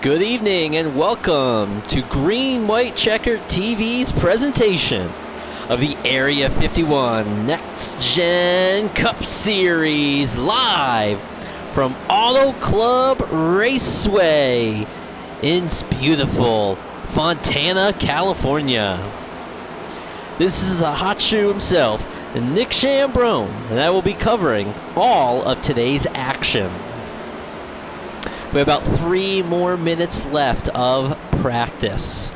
Good evening and welcome to Green White Checkered TV's presentation of the Area 51 NextGen Cup Series live from Auto Club Raceway in beautiful Fontana, California. This is the hot shoe himself, Nick Chambrone, and I will be covering all of today's action. We have about 3 more minutes left of practice.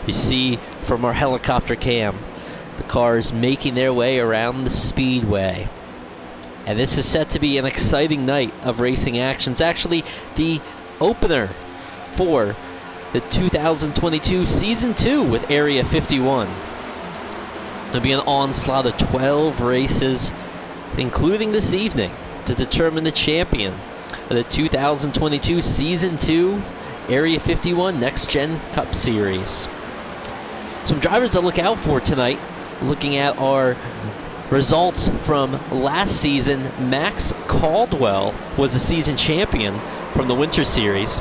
You see from our helicopter cam, the cars making their way around the speedway. And this is set to be an exciting night of racing action. It's actually the opener for the 2022 Season 2 with Area 51. There'll be an onslaught of 12 races, including this evening, to determine the champion of the 2022 Season 2 Area 51 NextGen Cup Series. Some drivers to look out for tonight, looking at our results from last season. Max Caldwell was the season champion from the Winter Series.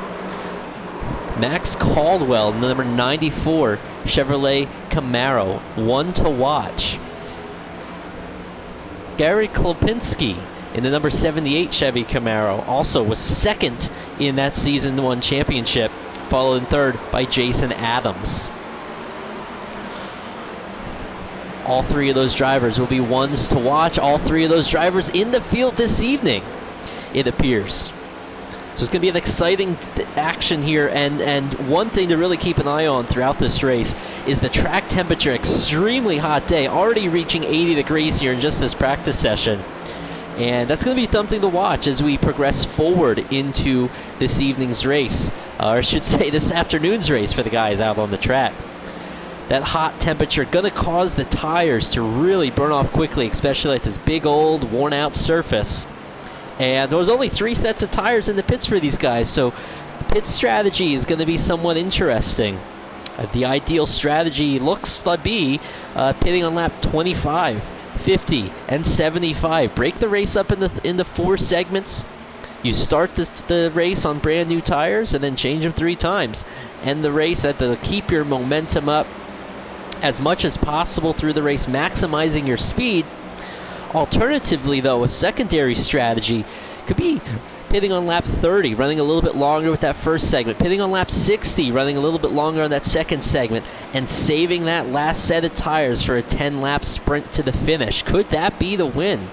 Max Caldwell, number 94 Chevrolet Camaro, one to watch. Gary Klopinski in the number 78 Chevy Camaro also was second in that Season 1 championship, followed in third by Jason Adams. All 3 of those drivers will be ones to watch. All 3 of those drivers in the field this evening, it appears. So it's going to be an exciting action here, and one thing to really keep an eye on throughout this race is the track temperature. Extremely hot day, already reaching 80 degrees here in just this practice session. And that's going to be something to watch as we progress forward into this evening's race, or I should say this afternoon's race for the guys out on the track. That hot temperature going to cause the tires to really burn off quickly, especially at this big old worn out surface. And there was only 3 sets of tires in the pits for these guys, so the pit strategy is going to be somewhat interesting. The ideal strategy looks to be pitting on lap 25, 50, and 75. Break the race up into 4 segments. You start the race on brand new tires and then change them 3 times. End the race to keep your momentum up as much as possible through the race, maximizing your speed. Alternatively, though, a secondary strategy could be pitting on lap 30, running a little bit longer with that first segment, pitting on lap 60, running a little bit longer on that second segment, and saving that last set of tires for a 10-lap sprint to the finish. Could that be the win?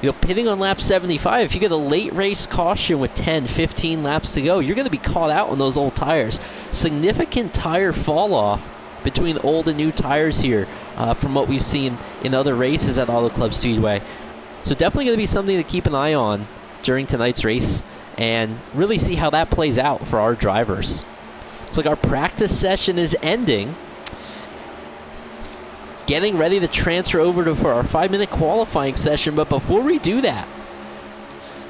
You know, pitting on lap 75, if you get a late race caution with 10, 15 laps to go, you're going to be caught out on those old tires. Significant tire fall off between old and new tires here from what we've seen in other races at Auto Club Speedway. So definitely going to be something to keep an eye on during tonight's race and really see how that plays out for our drivers. Looks like our practice session is ending. Getting ready to transfer over for our 5-minute qualifying session, but before we do that,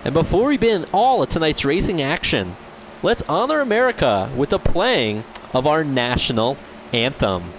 and before we begin all of tonight's racing action, let's honor America with the playing of our national anthem.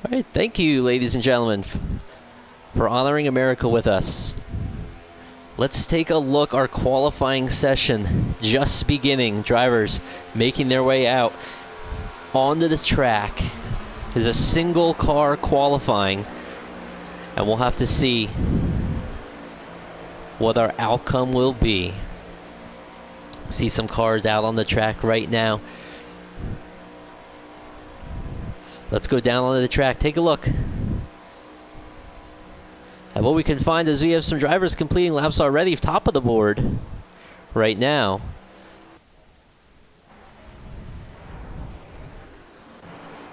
All right, thank you, ladies and gentlemen, for honoring America with us. Let's take a look. Our qualifying session just beginning. Drivers making their way out onto the track. There's a single car qualifying, and we'll have to see what our outcome will be. See some cars out on the track right now. Let's go down onto the track, take a look. And what we can find is we have some drivers completing laps already, top of the board right now.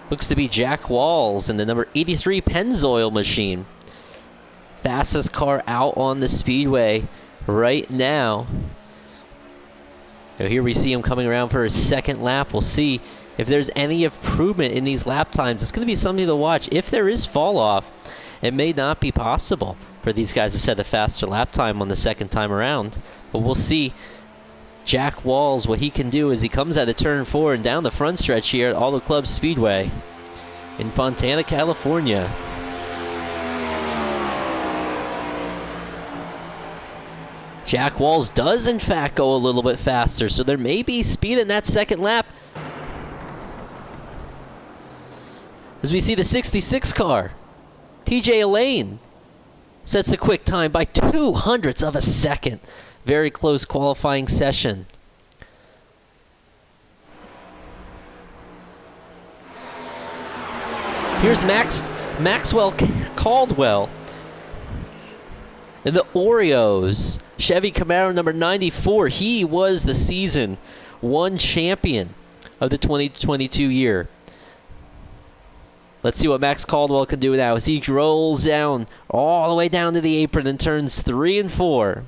Looks to be Jack Walls in the number 83 Pennzoil machine. Fastest car out on the speedway right now. So here we see him coming around for his second lap. We'll see if there's any improvement in these lap times. It's going to be something to watch. If there is fall off, it may not be possible for these guys to set a faster lap time on the second time around. But we'll see Jack Walls, what he can do as he comes out of turn 4 and down the front stretch here at Auto Club Speedway in Fontana, California. Jack Walls does in fact go a little bit faster, so there may be speed in that second lap. As we see the 66 car, TJ Elaine sets the quick time by 0.02 of a second. Very close qualifying session. Here's Maxwell Caldwell in the Oreos Chevy Camaro number 94. He was the season 1 champion of the 2022 year. Let's see what Max Caldwell can do now as he rolls down all the way down to the apron in turns 3 and 4.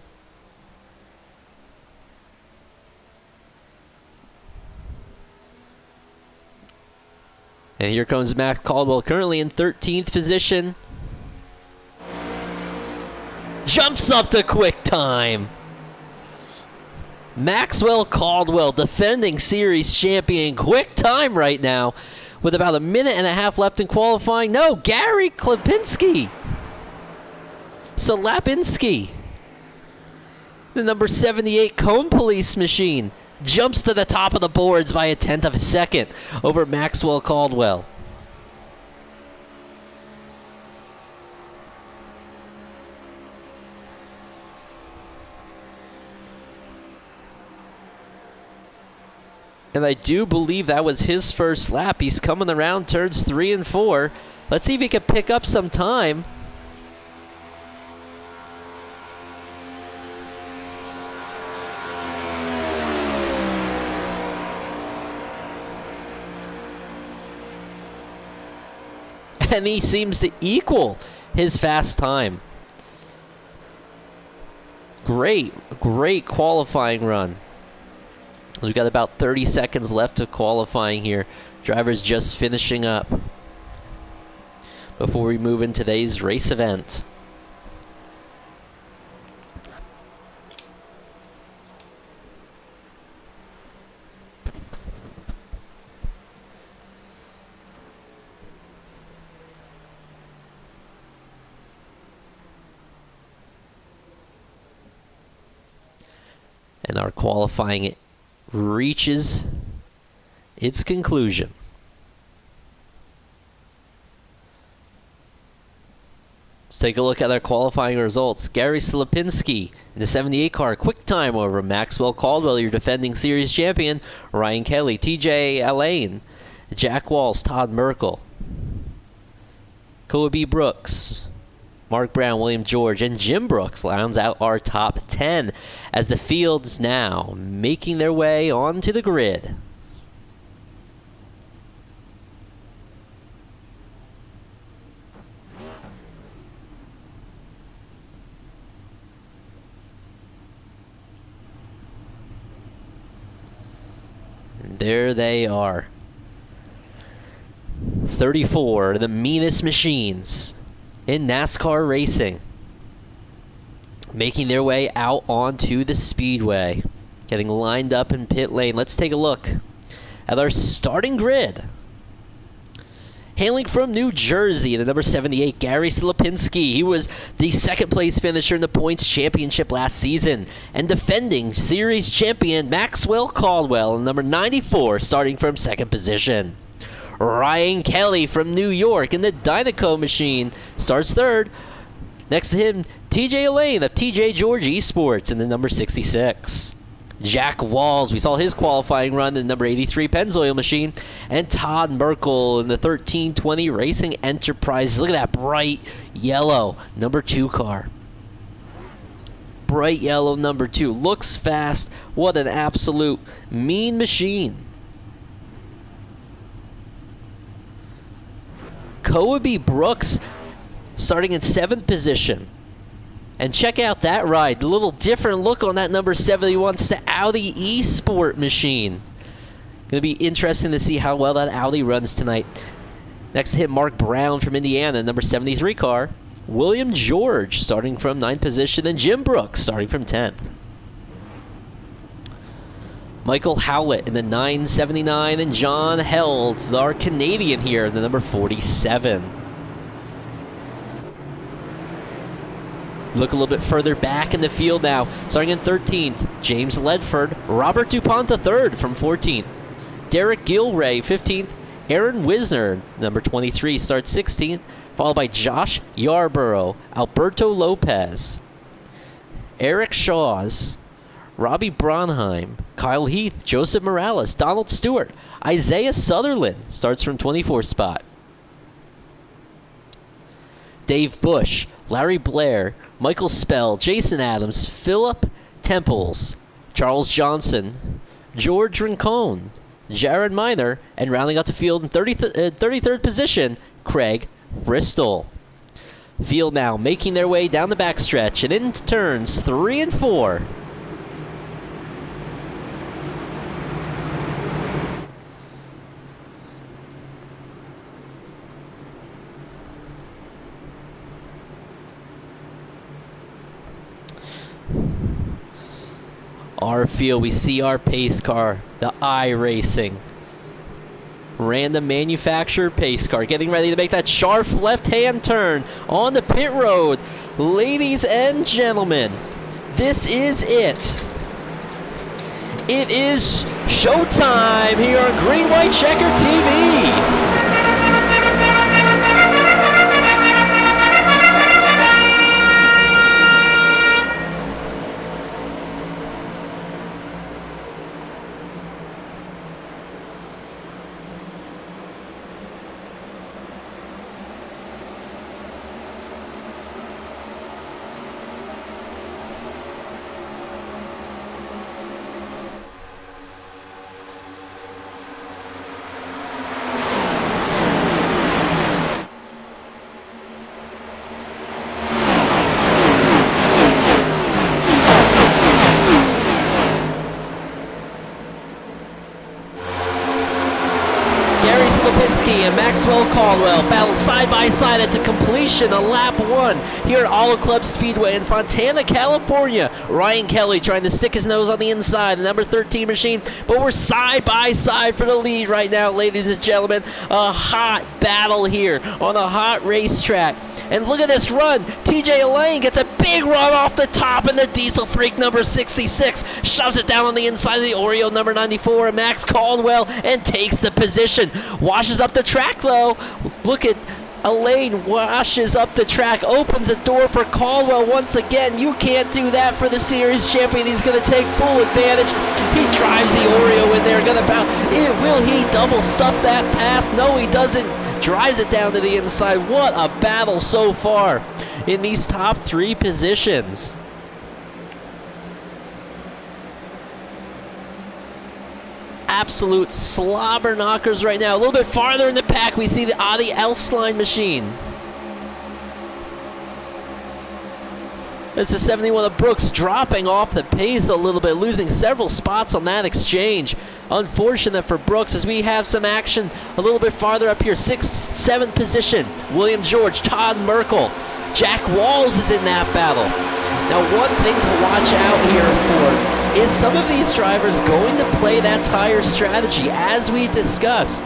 And here comes Max Caldwell, currently in 13th position. Jumps up to quick time. Maxwell Caldwell, defending series champion, quick time right now with about 1.5 minutes left in qualifying. No, Gary Klapinski. Salapinski. The number 78 Cone Police machine jumps to the top of the boards by 1/10 of a second over Maxwell Caldwell. And I do believe that was his first lap. He's coming around turns 3 and 4. Let's see if he can pick up some time. And he seems to equal his fast time. Great qualifying run. We've got about 30 seconds left of qualifying here. Drivers just finishing up before we move into today's race event. And our qualifying reaches its conclusion. Let's take a look at our qualifying results. Gary Slapinski in the 78 car, quick time over Maxwell Caldwell, your defending series champion. Ryan Kelly, TJ Elaine, Jack Walls, Todd Merkel, Kobe Brooks, Mark Brown, William George, and Jim Brooks rounds out our top 10 as the fields now making their way onto the grid. And there they are. 34, the meanest machines in NASCAR racing, making their way out onto the speedway, getting lined up in pit lane. Let's take a look at our starting grid. Hailing from New Jersey, the number 78, Gary Slapinski. He was the second-place finisher in the points championship last season. And defending series champion Maxwell Caldwell, number 94, starting from second position. Ryan Kelly from New York in the Dynaco machine starts third. Next to him, TJ Elaine of TJ George Esports in the number 66. Jack Walls, we saw his qualifying run in the number 83 Pennzoil machine. And Todd Merkel in the 1320 Racing Enterprises. Look at that bright yellow number 2 car. Bright yellow number 2. Looks fast. What an absolute mean machine. Kobe Brooks starting in 7th position. And check out that ride. A little different look on that number 71. It's the Audi eSport machine. Going to be interesting to see how well that Audi runs tonight. Next to him, Mark Brown from Indiana, number 73 car. William George starting from 9th position. And Jim Brooks starting from 10th. Michael Howlett in the 979. And John Held, our Canadian here, in the number 47. Look a little bit further back in the field now. Starting in 13th, James Ledford. Robert DuPont III from 14th. Derek Gilray, 15th. Aaron Wisner, number 23, starts 16th. Followed by Josh Yarborough, Alberto Lopez, Eric Shaws, Robbie Bronheim, Kyle Heath, Joseph Morales, Donald Stewart. Isaiah Sutherland starts from 24th spot. Dave Bush, Larry Blair, Michael Spell, Jason Adams, Philip Temples, Charles Johnson, George Rincon, Jared Miner, and rounding out the field in 33rd position, Craig Bristol. Field now making their way down the backstretch and into turns 3 and 4. Our field, we see our pace car, the iRacing. Random manufacturer pace car getting ready to make that sharp left-hand turn on the pit road. Ladies and gentlemen, this is it. It is showtime here on Green White Checker TV. And Maxwell Caldwell battled side by side at the completion of lap 1 here at Auto Club Speedway in Fontana, California. Ryan Kelly trying to stick his nose on the inside, the number 13 machine, but we're side by side for the lead right now, ladies and gentlemen. A hot battle here on a hot racetrack. And look at this run. TJ Elaine gets a big run off the top, and the Diesel Freak number 66 shoves it down on the inside of the Oreo number 94, and Max Caldwell, and takes the position. Washes up the track, though. Look at Elaine washes up the track, opens a door for Caldwell once again. You can't do that for the series champion. He's going to take full advantage. He drives the Oreo in there. Will he double stuff that pass? No, he doesn't. Drives it down to the inside. What a battle so far in these top 3 positions. Absolute slobber knockers right now. A little bit farther in the pack, we see the Audi Elsline machine. This is 71 of Brooks dropping off the pace a little bit, losing several spots on that exchange. Unfortunate for Brooks as we have some action a little bit farther up here. 6th, 7th position. William George, Todd Merkel, Jack Walls is in that battle. Now, one thing to watch out here for is some of these drivers going to play that tire strategy, as we discussed.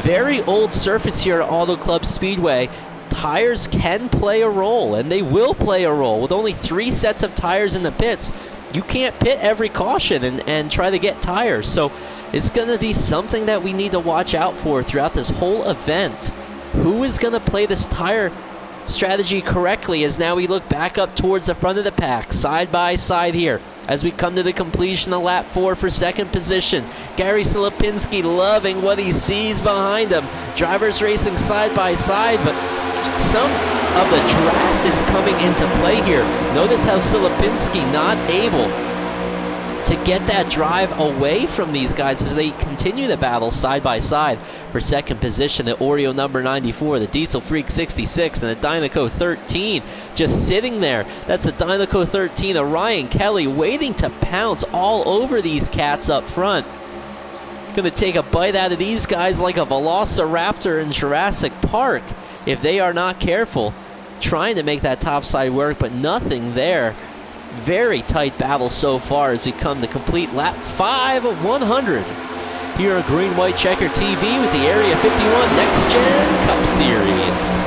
very old surface here at Auto Club Speedway. Tires can play a role, and they will play a role. With only 3 sets of tires in the pits, you can't pit every caution and try to get tires. So it's going to be something that we need to watch out for throughout this whole event. Who is going to play this tire strategy correctly as now we look back up towards the front of the pack, side by side here, as we come to the completion of lap 4 for second position. Gary Silipinski loving what he sees behind him. Drivers racing side by side, but some of the draft is coming into play here. Notice how Silipinski not able to get that drive away from these guys as they continue the battle side by side for second position. The Oreo number 94, the Diesel Freak 66, and the Dynaco 13 just sitting there. That's the Dynaco 13 of Ryan Kelly waiting to pounce all over these cats up front. Gonna take a bite out of these guys like a Velociraptor in Jurassic Park if they are not careful. Trying to make that top side work, but nothing there. Very tight battle so far as we come to complete lap 5 of 100 here on Green White Checker TV with the Area 51 NextGen Cup Series.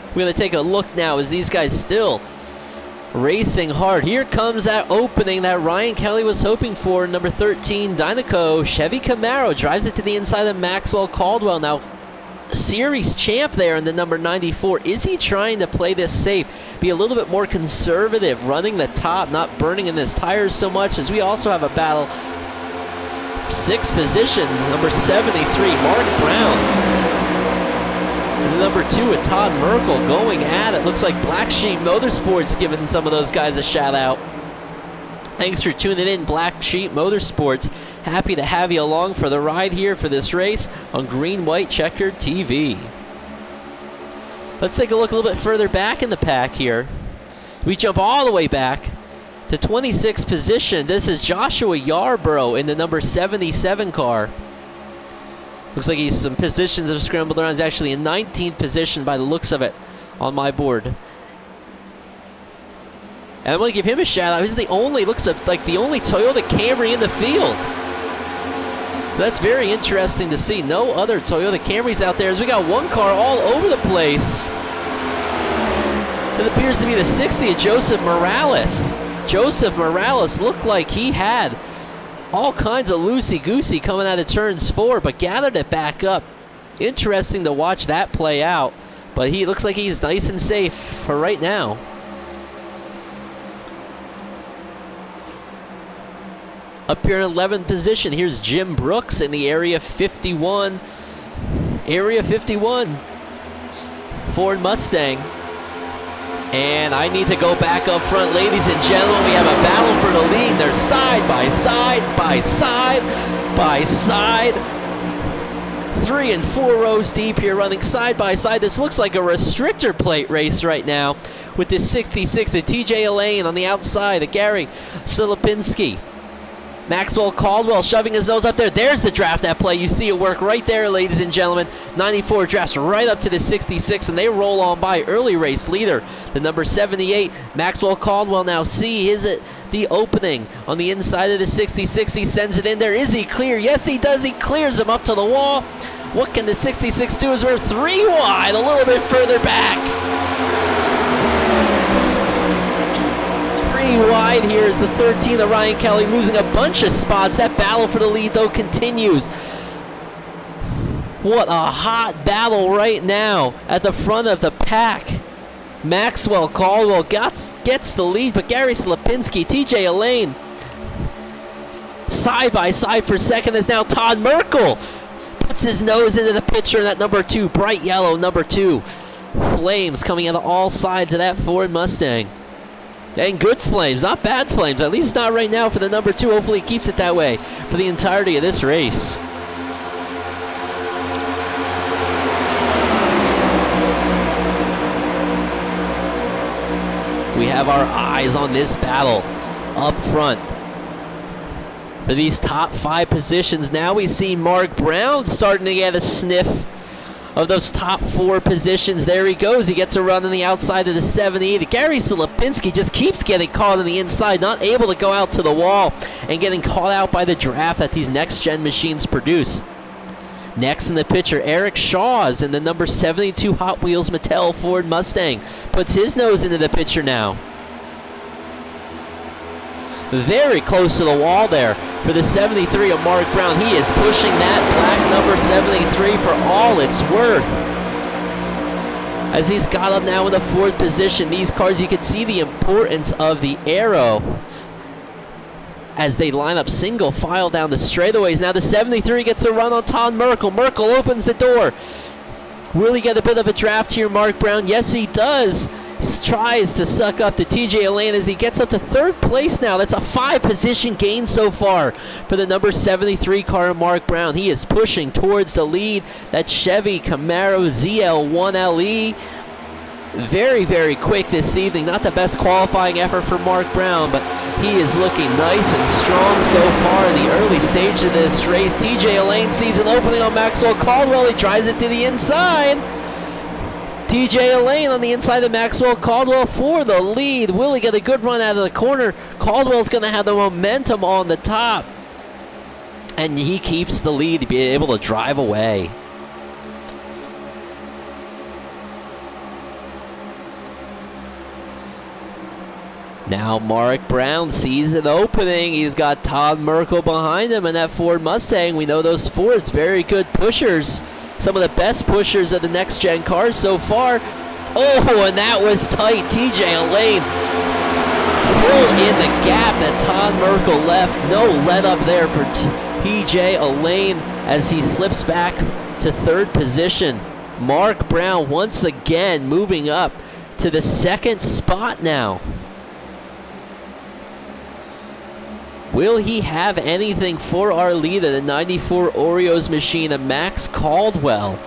We're going to take a look now as these guys still racing hard. Here comes that opening that Ryan Kelly was hoping for. Number 13, Dynaco Chevy Camaro drives it to the inside of Maxwell Caldwell. Now, series champ there in the number 94. Is he trying to play this safe, be a little bit more conservative, running the top, not burning in his tires so much, as we also have a battle. 6th position, number 73, Mark Brown. Number 2 with Todd Merkel going at it. Looks like Black Sheep Motorsports giving some of those guys a shout out. Thanks for tuning in, Black Sheep Motorsports. Happy to have you along for the ride here for this race on Green White Checkered TV. Let's take a look a little bit further back in the pack here. We jump all the way back to 26th position. This is Joshua Yarborough in the number 77 car. Looks like he's some positions have scrambled around. He's actually in 19th position by the looks of it on my board. And I'm going to give him a shout out. He's the only, looks like the only Toyota Camry in the field. That's very interesting to see. No other Toyota Camrys out there, as we got one car all over the place. It appears to be the 60 of Joseph Morales. Joseph Morales looked like he had all kinds of loosey-goosey coming out of turns 4, but gathered it back up. Interesting to watch that play out, but he looks like he's nice and safe for right now. Up here in 11th position, here's Jim Brooks in the Area 51. Area 51 Ford Mustang. And I need to go back up front, ladies and gentlemen. We have a battle for the lead. They're side by side, by side, by side. 3 and 4 rows deep here, running side by side. This looks like a restrictor plate race right now with this 66 of TJ Elaine on the outside of Gary Silipinski. Maxwell Caldwell shoving his nose up there. There's the draft at play. You see it work right there, ladies and gentlemen. 94 drafts right up to the 66, and they roll on by. Early race leader, the number 78, Maxwell Caldwell. Now see, is it the opening on the inside of the 66? He sends it in there. Is he clear? Yes, he does. He clears him up to the wall. What can the 66 do as we're 3 wide, a little bit further back. 3 wide here is the 13 of Ryan Kelly, losing a bunch of spots. That battle for the lead, though, continues. What a hot battle right now at the front of the pack. Maxwell Caldwell gets the lead, but Gary Silipinski, TJ Elaine, side by side for second is now Todd Merkel. Puts his nose into the picture in that number 2, bright yellow number 2. Flames coming out of all sides of that Ford Mustang. And good flames, not bad flames, at least not right now for the number 2. Hopefully he keeps it that way for the entirety of this race. We have our eyes on this battle up front. For these top 5 positions, now we see Mark Brown starting to get a sniff of those top 4 positions. There he goes. He gets a run on the outside of the 78. Gary Silipinski just keeps getting caught on the inside, not able to go out to the wall, and getting caught out by the draft that these next-gen machines produce. Next in the picture, Eric Shaws in the number 72 Hot Wheels Mattel Ford Mustang. Puts his nose into the picture now. Very close to the wall there for the 73 of Mark Brown. He is pushing that black number 73 for all it's worth. As he's got up now in the 4th position, these cars, you can see the importance of the arrow as they line up single file down the straightaways. Now the 73 gets a run on Todd Merkel. Merkel opens the door. Will he get a bit of a draft here, Mark Brown? Yes, he does. Tries to suck up to TJ Elaine as he gets up to 3rd place now. That's a 5-position gain so far for the number 73 car, Mark Brown. He is pushing towards the lead. That Chevy Camaro ZL1LE. Very, very quick this evening. Not the best qualifying effort for Mark Brown, but he is looking nice and strong so far in the early stage of this race. TJ Elaine sees an opening on Maxwell Caldwell. He drives it to the inside. TJ Elaine on the inside of Maxwell Caldwell for the lead. Will he get a good run out of the corner? Caldwell's going to have the momentum on the top. And he keeps the lead to be able to drive away. Now Mark Brown sees an opening. He's got Todd Merkel behind him in that Ford Mustang. We know those Fords, very good pushers. Some of the best pushers of the next-gen cars so far. Oh, and that was tight. TJ Elaine pulled in the gap that Todd Merkel left. No let up there for TJ Elaine as he slips back to 3rd position. Mark Brown once again moving up to the 2nd spot now. Will he have anything for our leader, the 94 Oreos machine of Max Caldwell?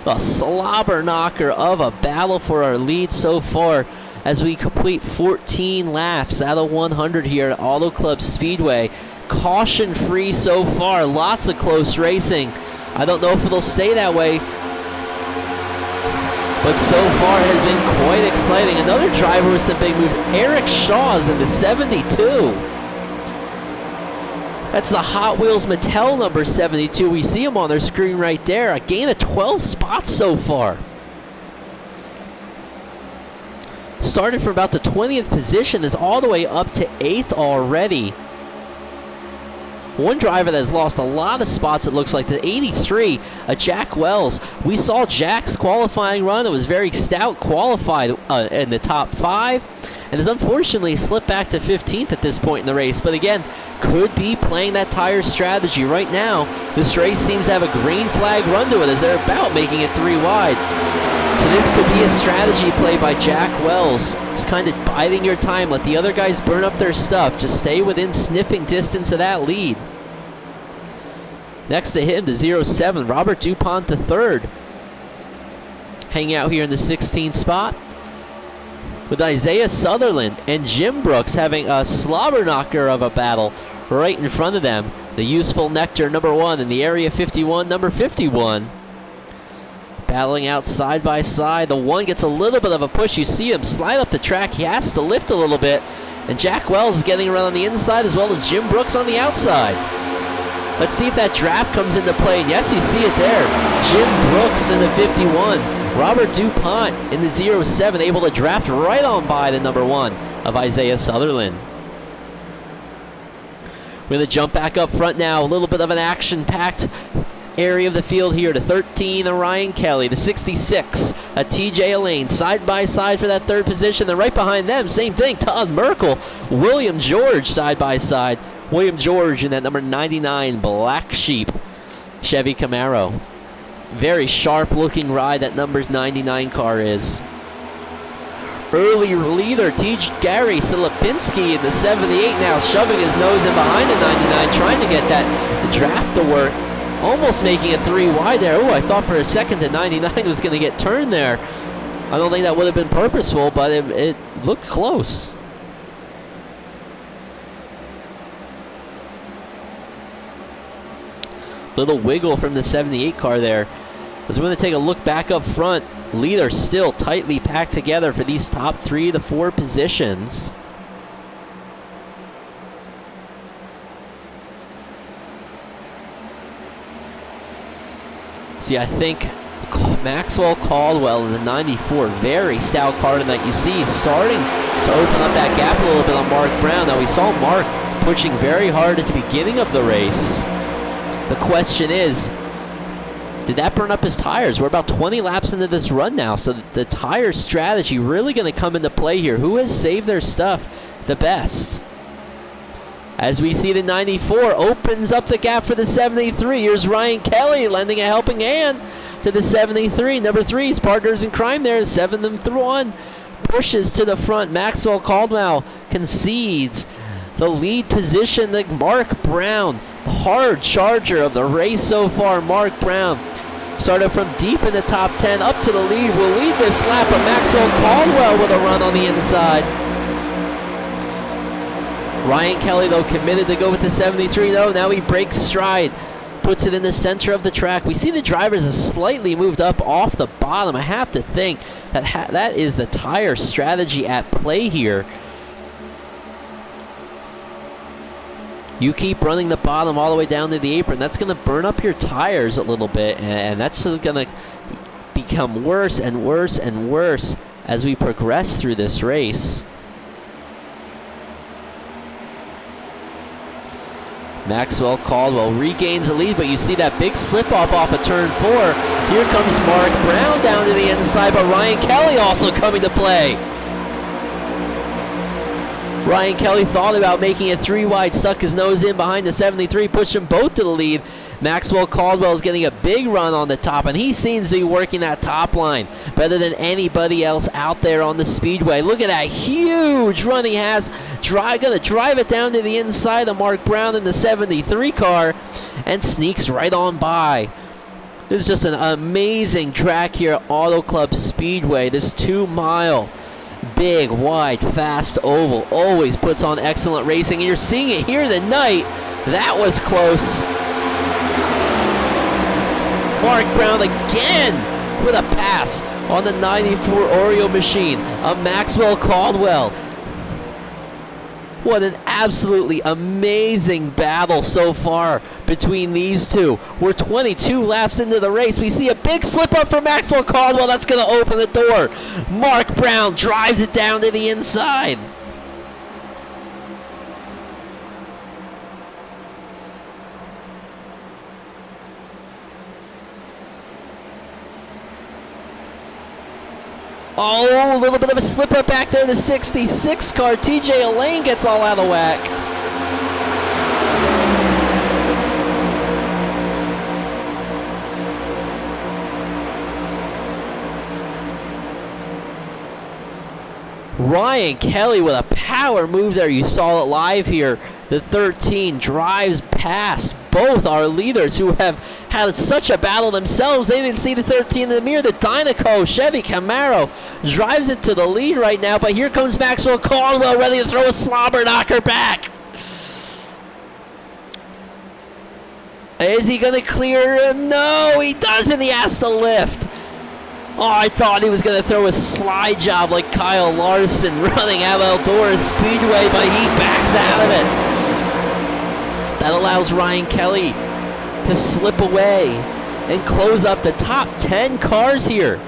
A slobber knocker of a battle for our lead so far as we complete 14 laps out of 100 here at Auto Club Speedway. Caution free so far, lots of close racing. I don't know if it'll stay that way, but so far has been quite exciting. Another driver with some big moves, Eric Shaws in the 72. That's the Hot Wheels Mattel number 72. We see him on their screen right there. A gain of 12 spots so far. Started from about the 20th position, is all the way up to 8th already. One driver that has lost a lot of spots, it looks like, the 83, Jack Wells. We saw Jack's qualifying run. It was very stout, qualified in the top 5. And has unfortunately slipped back to 15th at this point in the race. But again, could be playing that tire strategy. Right now, this race seems to have a green flag run to it as they're about making it 3 wide. So this could be a strategy play by Jack Wells. Just kind of biding your time. Let the other guys burn up their stuff. Just stay within sniffing distance of that lead. Next to him, the 07, Robert DuPont III. Hanging out here in the 16th spot, with Isaiah Sutherland and Jim Brooks having a slobber knocker of a battle right in front of them. The Useful Nectar number 1 and the Area 51 number 51. Battling out side by side. The one gets a little bit of a push. You see him slide up the track. He has to lift a little bit. And Jack Wells is getting around on the inside as well as Jim Brooks on the outside. Let's see if that draft comes into play. And yes, you see it there. Jim Brooks in the 51. Robert DuPont in the 07, able to draft right on by the number 1 of Isaiah Sutherland. We're going to jump back up front now. A little bit of an action-packed area of the field here. The 13, Ryan Kelly. The 66, TJ Elaine. Side by side for that 3rd position. And right behind them, same thing, Todd Merkel. William George side by side. William George in that number 99 Black Sheep Chevy Camaro. Very sharp looking ride that numbers 99 car is. Early leader Gary Silipinski in the 78 now shoving his nose in behind the 99, trying to get that draft to work. Almost making it 3 wide there. Oh, I thought for a second the 99 was going to get turned there. I don't think that would have been purposeful, but it looked close. Little wiggle from the 78 car there. As we're going to take a look back up front, leaders still tightly packed together for these top 3 to 4 positions. See, I think Maxwell Caldwell in the 94, very stout car that you see, starting to open up that gap a little bit on Mark Brown. Now, we saw Mark pushing very hard at the beginning of the race. The question is, did that burn up his tires? We're about 20 laps into this run now, so the tire strategy really going to come into play here. Who has saved their stuff the best? As we see the 94 opens up the gap for the 73. Here's Ryan Kelly lending a helping hand to the 73. Number 3's partners in crime there. 7-1 pushes to the front. Maxwell Caldwell concedes the lead position to Mark Brown, the hard charger of the race so far. Mark Brown started from deep in the top 10 up to the lead. Will lead this lap, but Maxwell Caldwell with a run on the inside. Ryan Kelly, though, committed to go with the 73, though. Now he breaks stride, puts it in the center of the track. We see the drivers are slightly moved up off the bottom. I have to think that that is the tire strategy at play here. You keep running the bottom all the way down to the apron. That's going to burn up your tires a little bit, and that's just going to become worse and worse and worse as we progress through this race. Maxwell Caldwell regains the lead, but you see that big slip-off off of turn 4. Here comes Mark Brown down to the inside, but Ryan Kelly also coming to play. Ryan Kelly thought about making it 3 wide, stuck his nose in behind the 73, pushed them both to the lead. Maxwell Caldwell is getting a big run on the top, and he seems to be working that top line better than anybody else out there on the speedway. Look at that huge run he has. Gonna drive it down to the inside of Mark Brown in the 73 car and sneaks right on by. This is just an amazing track here at Auto Club Speedway. This 2-mile, big, wide, fast oval always puts on excellent racing, and you're seeing it here tonight. That was close. Mark Brown again with a pass on the 94 Oreo machine of Maxwell Caldwell. What an absolutely amazing battle so far between these two. We're 22 laps into the race. We see a big slip up for Maxwell Caldwell. That's going to open the door. Mark Brown drives it down to the inside. Oh, a little bit of a slip up back there. The 66 car, TJ Elaine, gets all out of whack. Ryan Kelly with a power move there. You saw it live here. The 13 drives past both our leaders who have had such a battle themselves. They didn't see the 13 in the mirror. The Dynaco Chevy Camaro drives it to the lead right now, but here comes Maxwell Caldwell ready to throw a slobber knocker back. Is he going to clear him? No, he doesn't. He has to lift. Oh, I thought he was going to throw a slide job like Kyle Larson running out of Eldora Speedway, but he backs out of it. That allows Ryan Kelly to slip away and close up. The top 10 cars here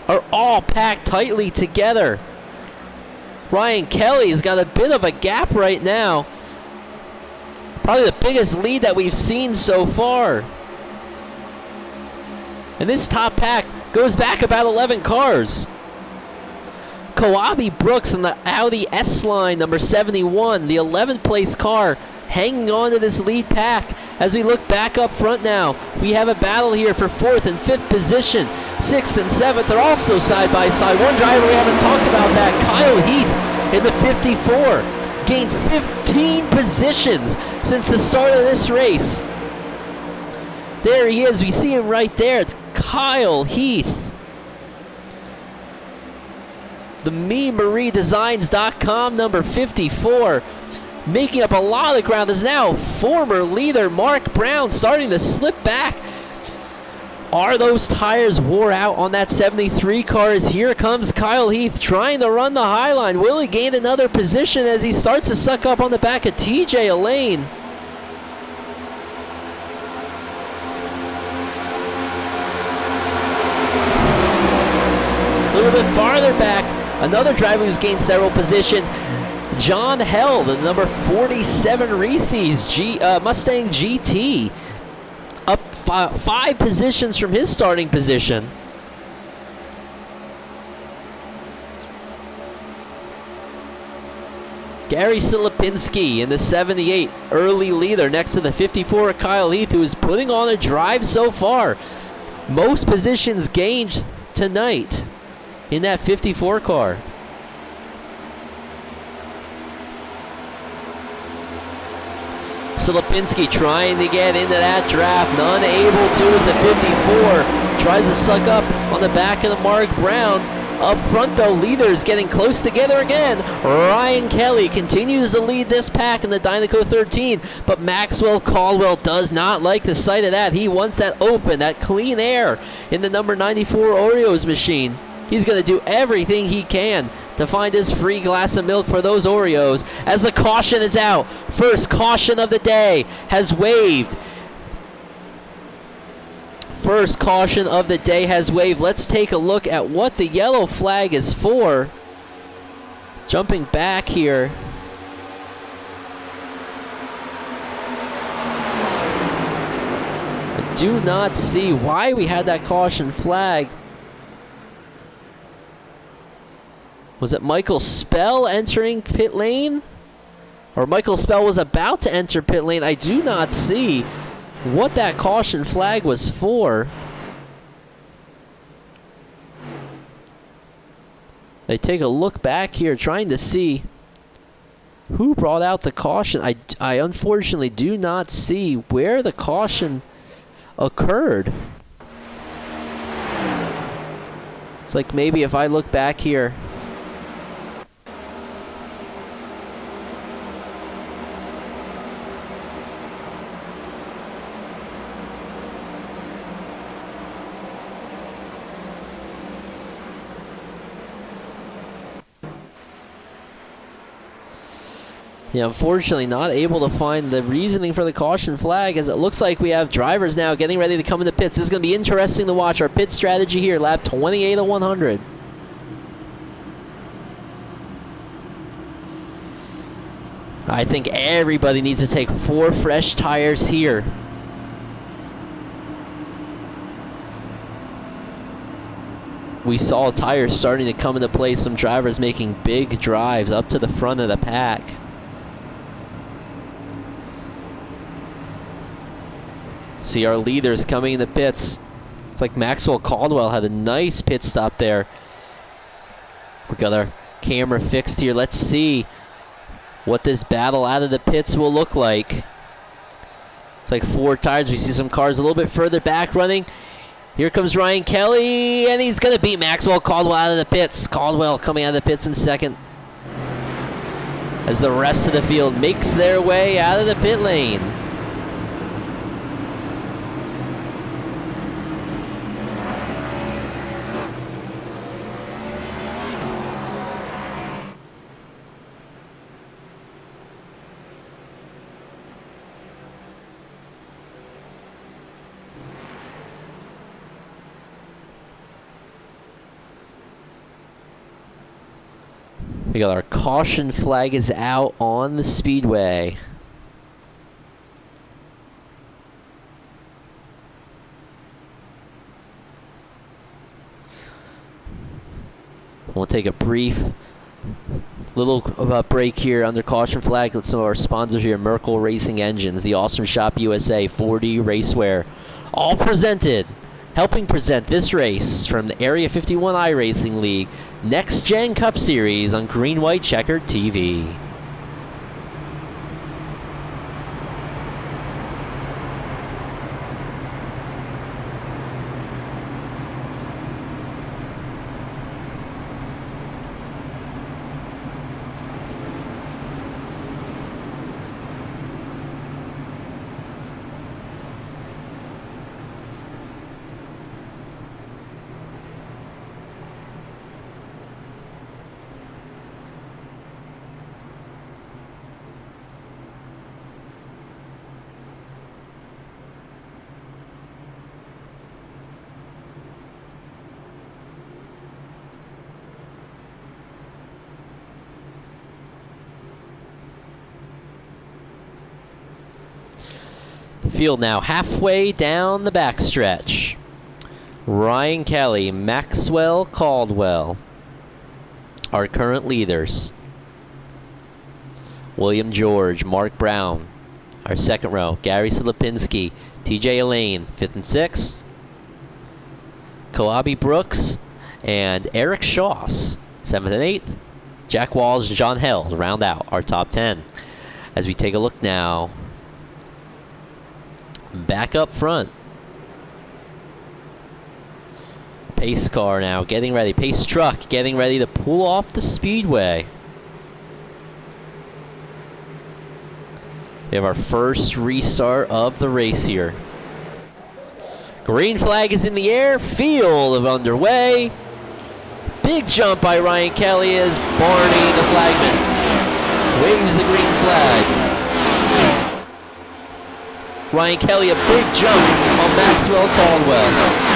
are all packed tightly together. Ryan Kelly's got a bit of a gap right now. Probably the biggest lead that we've seen so far. And this top pack goes back about 11 cars. Kawabe Brooks in the Audi S-Line, number 71, the 11th place car, hanging on to this lead pack. As we look back up front now, we have a battle here for 4th and 5th position. 6th and 7th are also side by side. One driver we haven't talked about that, Kyle Heath in the 54, gained 15 positions since the start of this race. There he is. We see him right there. It's Kyle Heath. The MeMarieDesigns.com, number 54. Making up a lot of ground is now former leader Mark Brown, starting to slip back. Are those tires wore out on that 73 car? As here comes Kyle Heath trying to run the high line. Will he gain another position as he starts to suck up on the back of TJ Elaine? A little bit farther back, another driver who's gained several positions. John Hell, the number 47 Reese's Mustang GT, up five positions from his starting position. Gary Silipinski in the 78, early leader next to the 54 Kyle Heath, who is putting on a drive so far. Most positions gained tonight in that 54 car. Silipinski trying to get into that draft, unable to as the 54 tries to suck up on the back of the Mark Brown. Up front though, leaders getting close together again. Ryan Kelly continues to lead this pack in the Dynaco 13, but Maxwell Caldwell does not like the sight of that. He wants that open, that clean air in the number 94 Oreos machine. He's going to do everything he can to find his free glass of milk for those Oreos as the caution is out. First caution of the day has waved. First caution of the day has waved. Let's take a look at what the yellow flag is for. Jumping back here. I do not see why we had that caution flag. Was it Michael Spell entering pit lane? Or Michael Spell was about to enter pit lane. I do not see what that caution flag was for. They take a look back here trying to see who brought out the caution. I unfortunately do not see where the caution occurred. It's like maybe if I look back here. Yeah, unfortunately not able to find the reasoning for the caution flag, as it looks like we have drivers now getting ready to come into pits. This is going to be interesting to watch. Our pit strategy here, lap 28 of 100. I think everybody needs to take 4 fresh tires here. We saw tires starting to come into play. Some drivers making big drives up to the front of the pack. See our leaders coming in the pits. It's like Maxwell Caldwell had a nice pit stop there. We got our camera fixed here. Let's see what this battle out of the pits will look like. It's like 4 tires. We see some cars a little bit further back running. Here comes Ryan Kelly, and he's going to beat Maxwell Caldwell out of the pits. Caldwell coming out of the pits in second, as the rest of the field makes their way out of the pit lane. We got our caution flag is out on the speedway. We'll take a brief little break here under caution flag. Let some of our sponsors here, Merkel Racing Engines, the Awesome Shop USA, 4D Racewear, all presented. Helping present this race from the Area 51 iRacing League, NextGen Cup Series on Green White Checkered TV. Field now halfway down the backstretch. Ryan Kelly, Maxwell Caldwell, our current leaders. William George, Mark Brown, our second row. Gary Silipinski, TJ Elaine, 5th and 6th. Koabi Brooks and Eric Shoss, 7th and 8th. Jack Walls and John Held round out our top 10. As we take a look now, back up front. Pace car now getting ready. Pace truck getting ready to pull off the speedway. We have our first restart of the race here. Green flag is in the air. Field of underway. Big jump by Ryan Kelly as Barney, the flagman, waves the green flag. Ryan Kelly, a big jump on Maxwell Caldwell.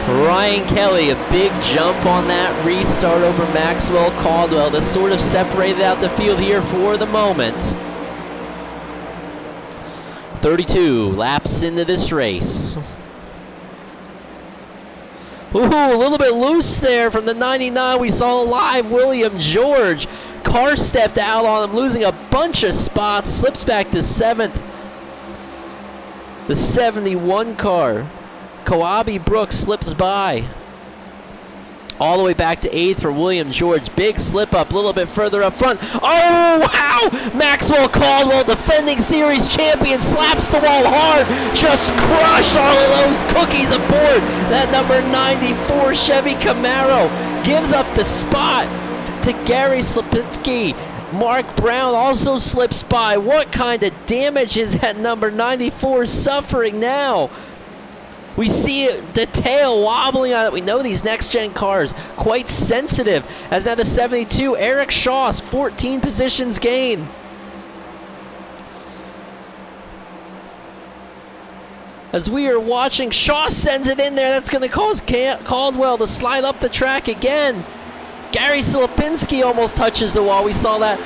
Ryan Kelly, a big jump on that restart over Maxwell Caldwell to sort of separate out the field here for the moment. 32 laps into this race. Ooh, a little bit loose there from the 99. We saw live William George. Car stepped out on him, losing a bunch of spots. Slips back to 7th. The 71 car. Koabi Brooks slips by. All the way back to 8th for William George. Big slip up a little bit further up front. Oh, wow! Maxwell Caldwell, defending series champion, slaps the wall hard. Just crushed all of those cookies aboard that number 94 Chevy Camaro. Gives up the spot to Gary Slipinski. Mark Brown also slips by. What kind of damage is that number 94 suffering now? We see the tail wobbling on it. We know these next-gen cars quite sensitive. As now the 72, Eric Shoss, 14 positions gain. As we are watching, Shoss sends it in there. That's going to cause Caldwell to slide up the track again. Gary Silipinski almost touches the wall. We saw that.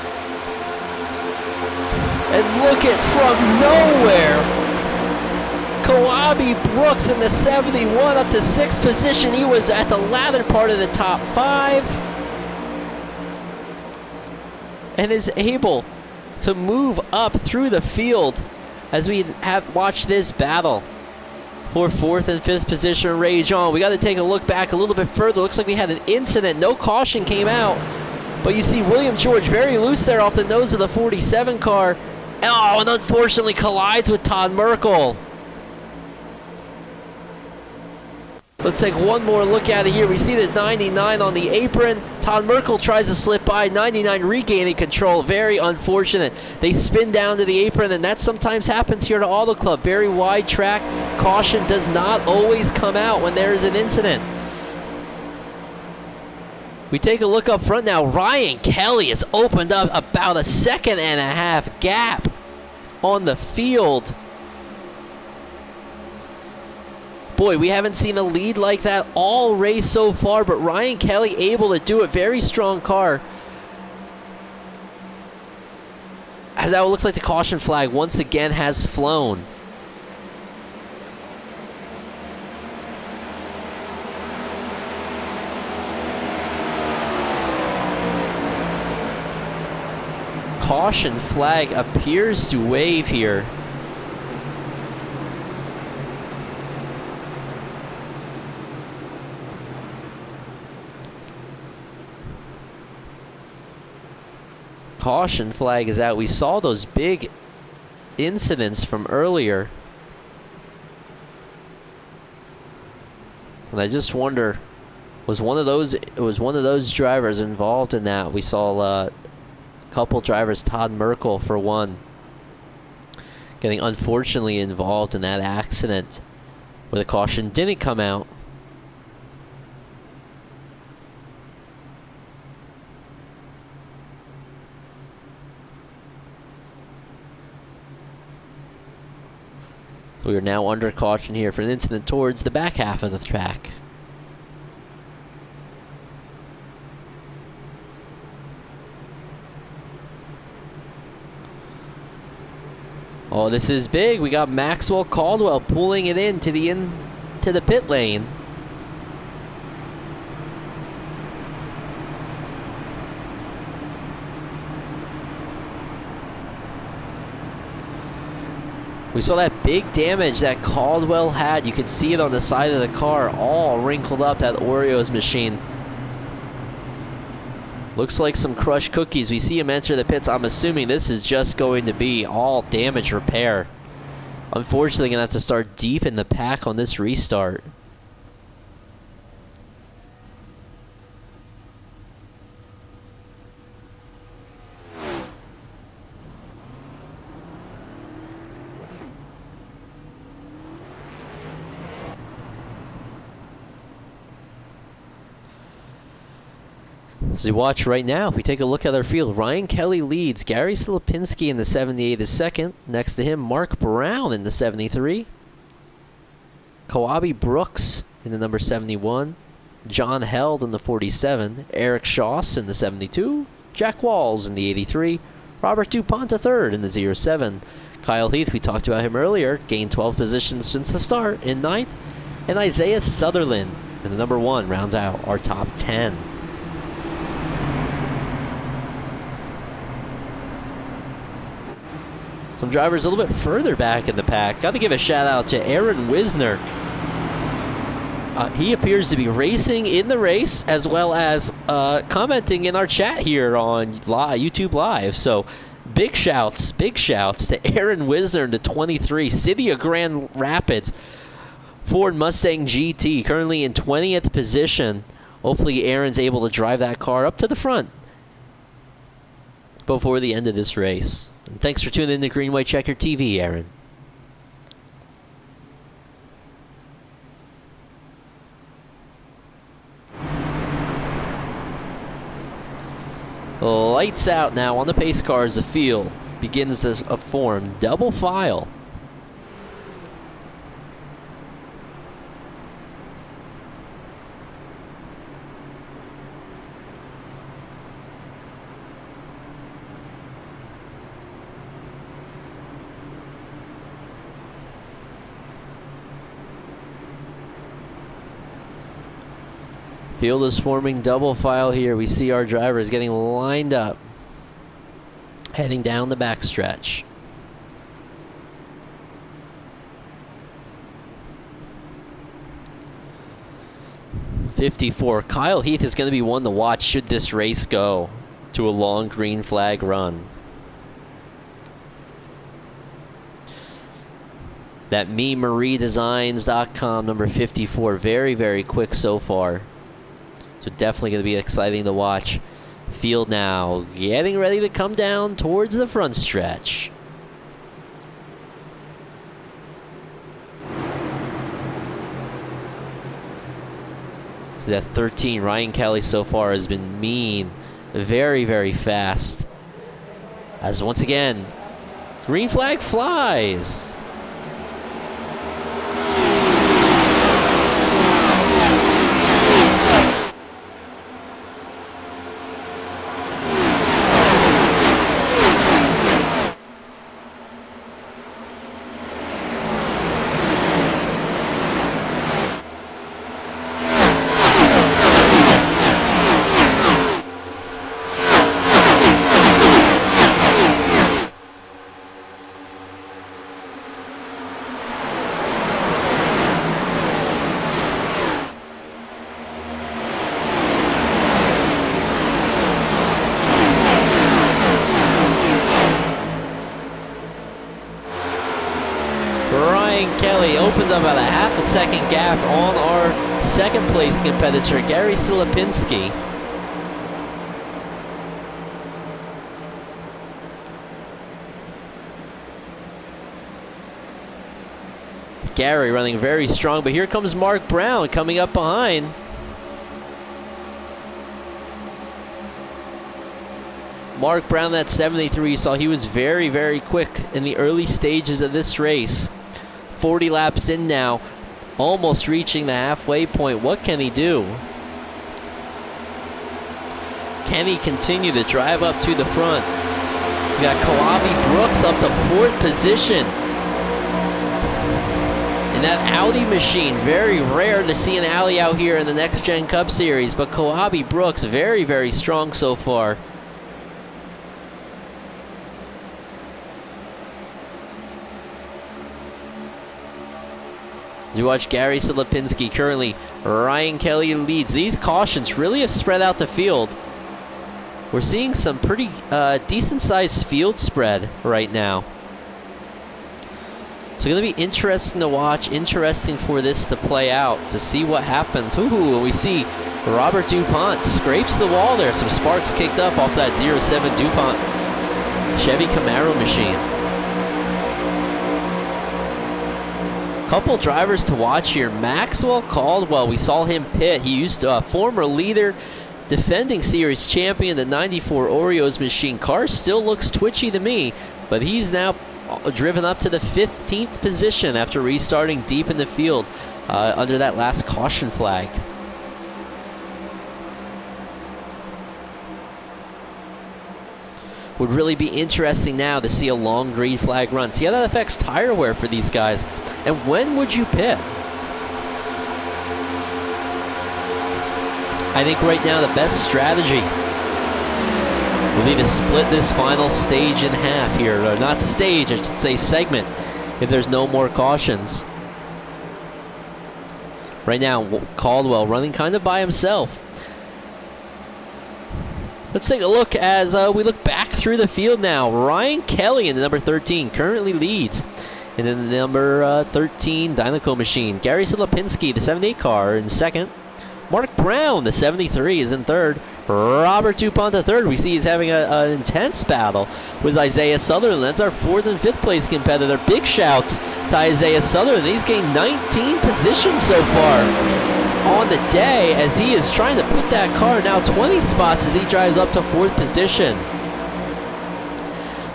And look at from nowhere. Koabi Brooks in the 71 up to 6th position. He was at the latter part of the top 5 and is able to move up through the field as we have watched this battle for 4th and 5th position rage on. We got to take a look back a little bit further. Looks like we had an incident. No caution came out, but you see William George very loose there off the nose of the 47 car. Oh, and unfortunately collides with Todd Merkel. Let's take one more look at it here. We see the 99 on the apron. Todd Merkel tries to slip by. 99 regaining control. Very unfortunate. They spin down to the apron, and that sometimes happens here at Auto Club. Very wide track. Caution does not always come out when there is an incident. We take a look up front now. Ryan Kelly has opened up about a 1.5-second gap on the field. Boy, we haven't seen a lead like that all race so far, but Ryan Kelly able to do it. Very strong car. As that looks like the caution flag once again has flown. Caution flag appears to wave here. Caution flag is out. We saw those big incidents from earlier. And I just wonder, was one of those drivers involved in that? We saw a couple drivers, Todd Merkel for one. getting unfortunately involved in that accident where the caution didn't come out. We are now under caution here for an incident towards the back half of the track. Oh, this is big. We got Maxwell Caldwell pulling it into the pit lane. We saw that big damage that Caldwell had. You could see it on the side of the car, all wrinkled up, that Oreos machine. Looks like some crushed cookies. We see him enter the pits. I'm assuming this is just going to be all damage repair. Unfortunately, going to have to start deep in the pack on this restart. As we watch right now, if we take a look at our field, Ryan Kelly leads. Gary Silipinski in the 78 is second. Next to him, Mark Brown in the 73. Coabi Brooks in the number 71. John Held in the 47. Eric Schoss in the 72. Jack Walls in the 83. Robert DuPont III in the 07. Kyle Heath, we talked about him earlier, gained 12 positions since the start in 9th. And Isaiah Sutherland in the number 1 rounds out our top 10. Some drivers a little bit further back in the pack. Got to give a shout out to Aaron Wisner. He appears to be racing in the race as well as commenting in our chat here on YouTube Live. So big shouts to Aaron Wisner in the 23 City of Grand Rapids Ford Mustang GT, currently in 20th position. Hopefully Aaron's able to drive that car up to the front before the end of this race. And thanks for tuning in to Green White Checker TV, Aaron. Lights out now on the pace cars. The field begins to form double file. Field is forming double file here. We see our drivers getting lined up, heading down the backstretch. '54. Kyle Heath is going to be one to watch should this race go to a long green flag run. That MeMarieDesigns.com number 54. Very, very quick so far. So definitely going to be exciting to watch. Field now getting ready to come down towards the front stretch. So that 13, Ryan Kelly so far has been mean. Very, very fast. As once again, green flag flies. Kelly opens up about a half a second gap on our second place competitor, Gary Silipinski. Gary running very strong, but here comes Mark Brown coming up behind. Mark Brown, that 73, saw he was very, very quick in the early stages of this race. 40 laps in now, almost reaching the halfway point. What can he do? Can he continue to drive up to the front? We got Kawabe Brooks up to 4th position. And that Audi machine, very rare to see an Audi out here in the Next Gen Cup Series, but Kawabe Brooks very, very strong so far. You watch Gary Silipinski currently. Ryan Kelly leads. These cautions really have spread out the field. We're seeing some pretty decent-sized field spread right now. So going to be interesting to watch, interesting for this to play out, to see what happens. Ooh, we see Robert DuPont scrapes the wall there. Some sparks kicked up off that 07 DuPont Chevy Camaro machine. Couple drivers to watch here. Maxwell Caldwell, we saw him pit. He used former leader, defending series champion, the 94 Oreos machine. Car still looks twitchy to me, but he's now driven up to the 15th position after restarting deep in the field under that last caution flag. Would really be interesting now to see a long green flag run. See how that affects tire wear for these guys. And when would you pit? I think right now the best strategy will be to split this final stage in half here. Or not stage, I should say segment, if there's no more cautions. Right now, Caldwell running kind of by himself. Let's take a look as we look back through the field now. Ryan Kelly in the number 13 currently leads. And then the number 13 Dynaco machine. Gary Silipinski, the 78 car, in second. Mark Brown, the 73, is in third. Robert DuPont, the third. We see he's having an intense battle with Isaiah Sutherland. That's our 4th and 5th place competitor. Big shouts to Isaiah Sutherland. He's gained 19 positions so far on the day as he is trying to put that car now 20 spots as he drives up to 4th position.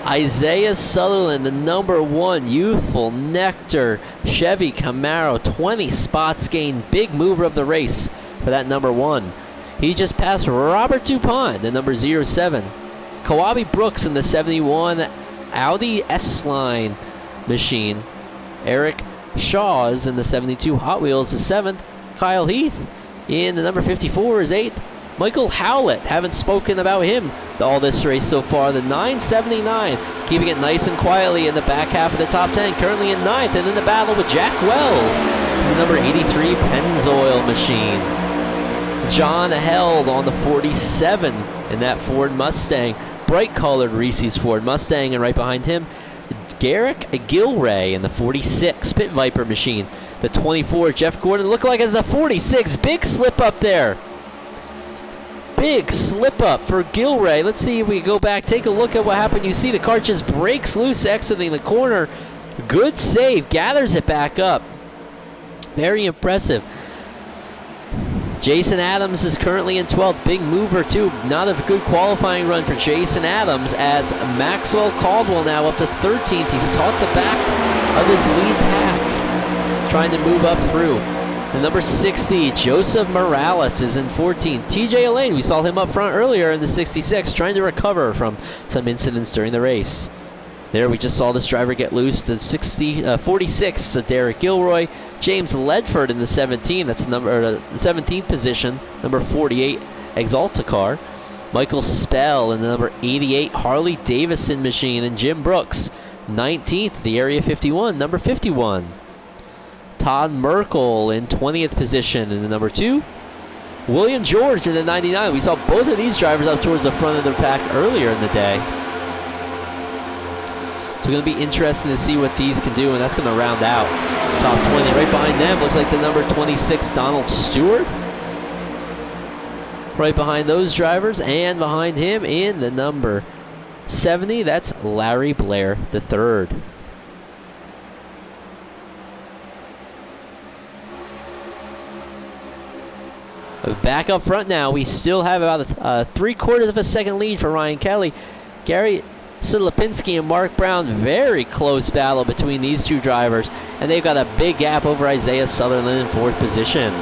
Isaiah Sutherland, the number 1 youthful Nectar Chevy Camaro, 20 spots gained. Big mover of the race for that number 1. He just passed Robert DuPont, the number 07. Kawabe Brooks in the 71 Audi S-Line machine. Eric Shaw's in the 72 Hot Wheels, the 7th. Kyle Heath in the number 54 is 8th. Michael Howlett, haven't spoken about him all this race so far. The 979, keeping it nice and quietly in the back half of the top 10, currently in 9th, and in the battle with Jack Wells, the number 83 Pennzoil machine. John Held on the 47 in that Ford Mustang, bright colored Reese's Ford Mustang, and right behind him, Garrick Gilray in the 46 Pit Viper machine. The 24 Jeff Gordon looked like as the 46, big slip up there. Big slip up for Gilray. Let's see if we go back, take a look at what happened. You see the car just breaks loose exiting the corner. Good save, gathers it back up. Very impressive. Jason Adams is currently in 12th. Big mover too. Not a good qualifying run for Jason Adams as Maxwell Caldwell now up to 13th. He's taught the back of his lead pack, trying to move up through. The number 60, Joseph Morales, is in 14th. TJ Elaine, we saw him up front earlier in the 66, trying to recover from some incidents during the race. There we just saw this driver get loose. The 46, Derek Gilroy. James Ledford in the 17, that's the 17th position. Number 48, Exalta car. Michael Spell in the number 88, Harley Davidson machine. And Jim Brooks, 19th, the Area 51, number 51. Todd Merkel in 20th position in the number 2. William George in the 99. We saw both of these drivers up towards the front of the pack earlier in the day. So going to be interesting to see what these can do, and that's going to round out top 20. Right behind them looks like the number 26 Donald Stewart. Right behind those drivers, and behind him in the number 70, that's Larry Blair III. Back up front now. We still have about a 3/4 of a second lead for Ryan Kelly. Gary Silipinski and Mark Brown, very close battle between these two drivers, and they've got a big gap over Isaiah Sutherland in 4th position.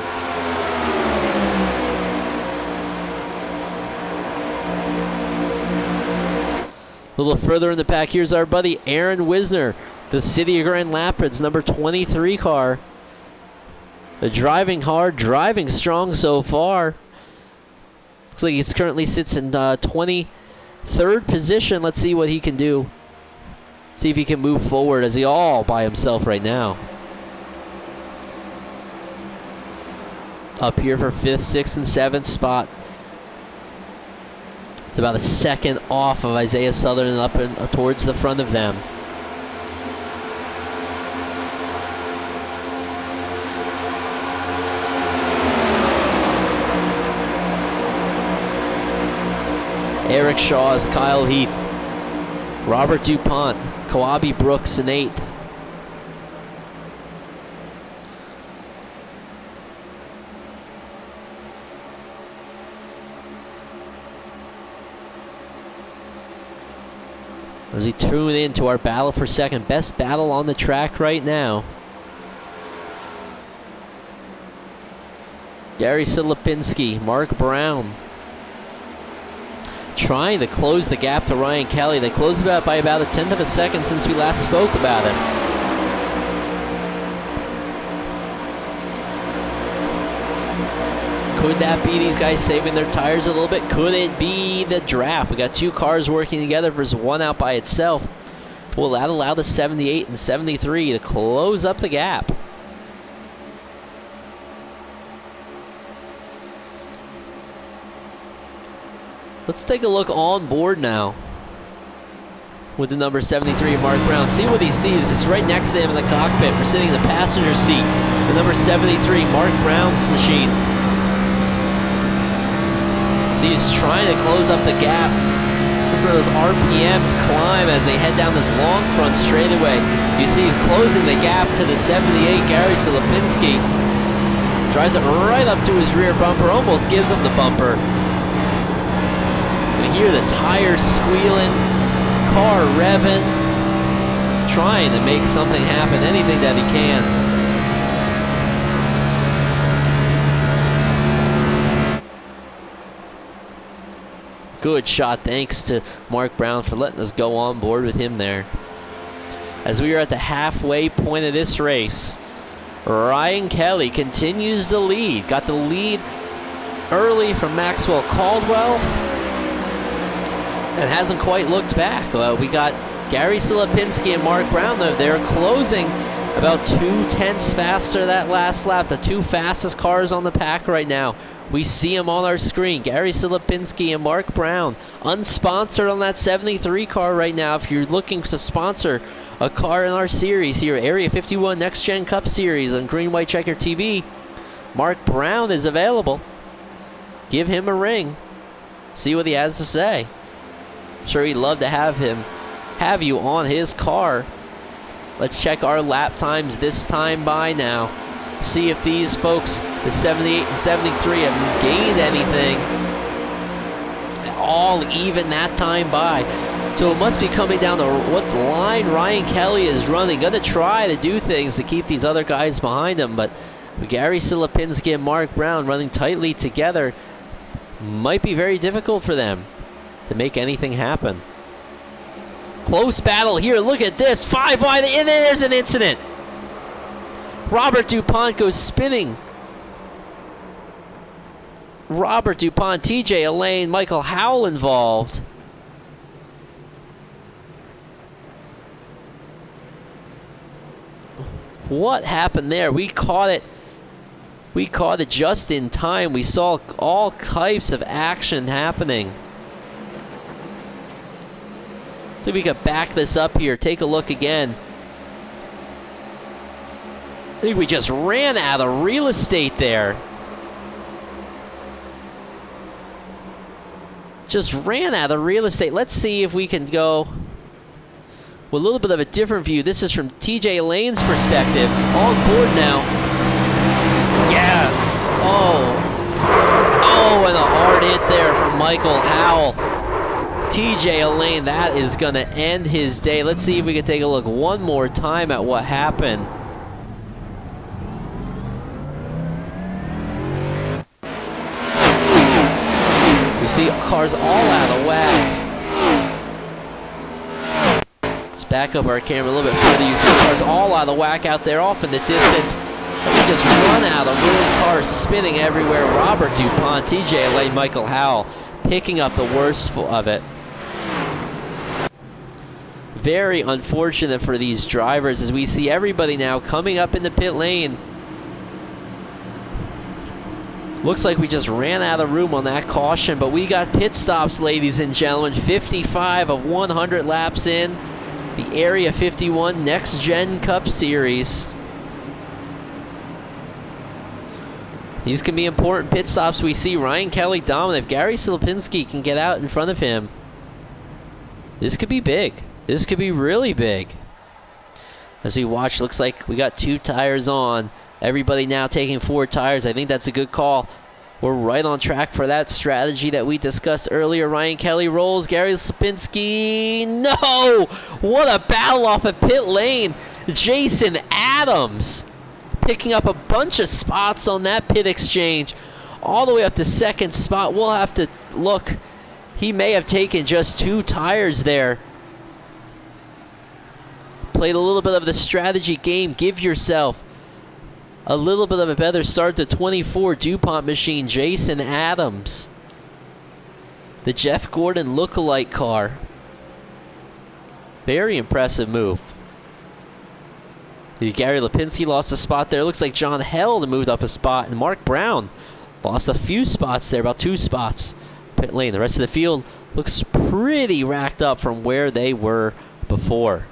A little further in the pack, here's our buddy Aaron Wisner, the City of Grand Rapids number 23 car. Driving hard, driving strong so far. Looks like he currently sits in 23rd position. Let's see what he can do. See if he can move forward as he all by himself right now. Up here for 5th, 6th, and 7th spot. It's about a second off of Isaiah Sutherland up and towards the front of them. Eric Shaw's Kyle Heath, Robert DuPont, Kawabi Brooks in 8th. As we tune into our battle for second, best battle on the track right now. Gary Silipinski, Mark Brown, trying to close the gap to Ryan Kelly. They closed by about a 1/10 of a second since we last spoke about it. Could that be these guys saving their tires a little bit? Could it be the draft? We got two cars working together versus one out by itself. Will that allow the 78 and 73 to close up the gap? Let's take a look on board now with the number 73, Mark Brown. See what he sees. It's right next to him in the cockpit. We're sitting in the passenger seat. The number 73, Mark Brown's machine. So he's trying to close up the gap. Listen to those RPMs climb as they head down this long front straightaway. You see he's closing the gap to the 78, Gary Silipinski. Drives it right up to his rear bumper, almost gives him the bumper. You hear the tires squealing, car revving, trying to make something happen, anything that he can. Good shot, thanks to Mark Brown for letting us go on board with him there. As we are at the halfway point of this race, Ryan Kelly continues to lead. Got the lead early from Maxwell Caldwell and hasn't quite looked back. We got Gary Silipinski and Mark Brown, though. They're closing about 2/10 faster that last lap. The two fastest cars on the pack right now. We see them on our screen. Gary Silipinski and Mark Brown, unsponsored on that 73 car right now. If you're looking to sponsor a car in our series here, Area 51 Next Gen Cup Series on Green White Checker TV, Mark Brown is available. Give him a ring. See what he has to say. I'm sure he'd love to have you on his car. Let's check our lap times this time by now. See if these folks, the 78 and 73, have gained anything. All even that time by. So it must be coming down to what line Ryan Kelly is running. Gonna try to do things to keep these other guys behind him, but Gary Silipinski and Mark Brown running tightly together might be very difficult for them to make anything happen. Close battle here. Look at this. 5 wide, and there's an incident. Robert DuPont goes spinning. Robert DuPont, TJ Elaine, Michael Howell involved. What happened there? We caught it. We caught it just in time. We saw all types of action happening. See if we can back this up here. Take a look again. I think we just ran out of real estate there. Just ran out of real estate. Let's see if we can go with a little bit of a different view. This is from TJ Lane's perspective. On board now. Yeah. Oh. Michael Howell. TJ Elaine, that is going to end his day. Let's see if we can take a look one more time at what happened. We see cars all out of whack. Let's back up our camera a little bit further. You see cars all out of whack out there off in the distance. We just run out of room, cars spinning everywhere. Robert DuPont, TJ Elaine, Michael Howell picking up the worst of it. Very unfortunate for these drivers as we see everybody now coming up in the pit lane. Looks like we just ran out of room on that caution, but we got pit stops, ladies and gentlemen. 55 of 100 laps in the Area 51 NextGen Cup Series. These can be important pit stops. We see Ryan Kelly dominant. If Gary Silipinski can get out in front of him, this could be big. This could be really big. As we watch, looks like we got 2 tires on. Everybody now taking 4 tires. I think that's a good call. We're right on track for that strategy that we discussed earlier. Ryan Kelly rolls. Gary Silipinski. No! What a battle off of pit lane. Jason Adams picking up a bunch of spots on that pit exchange. All the way up to 2nd spot. We'll have to look. He may have taken just 2 tires there. Played a little bit of the strategy game. Give yourself a little bit of a better start. To 24 DuPont machine, Jason Adams. The Jeff Gordon look-alike car. Very impressive move. Gary Lipinski lost a spot there. Looks like John Held moved up a spot. And Mark Brown lost a few spots there, about 2 spots. Pit lane. The rest of the field looks pretty racked up from where they were before.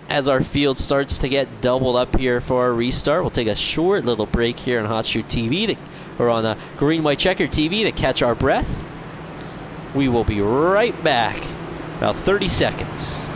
As our field starts to get doubled up here for our restart, we'll take a short little break here on Hot Shoot TV, or on Green White Checker TV to catch our breath. We will be right back, about 30 seconds.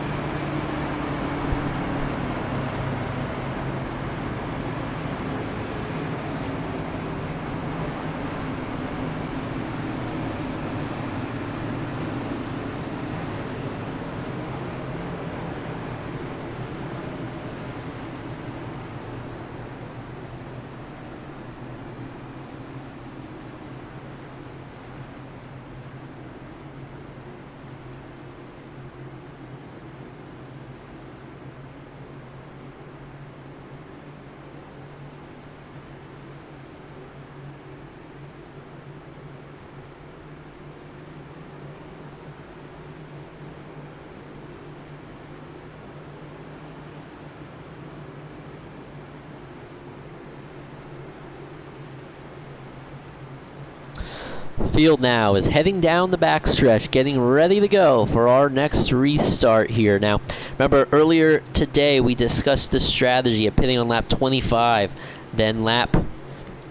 Field now is heading down the backstretch, getting ready to go for our next restart here. Now, remember earlier today we discussed the strategy of pitting on lap 25, then lap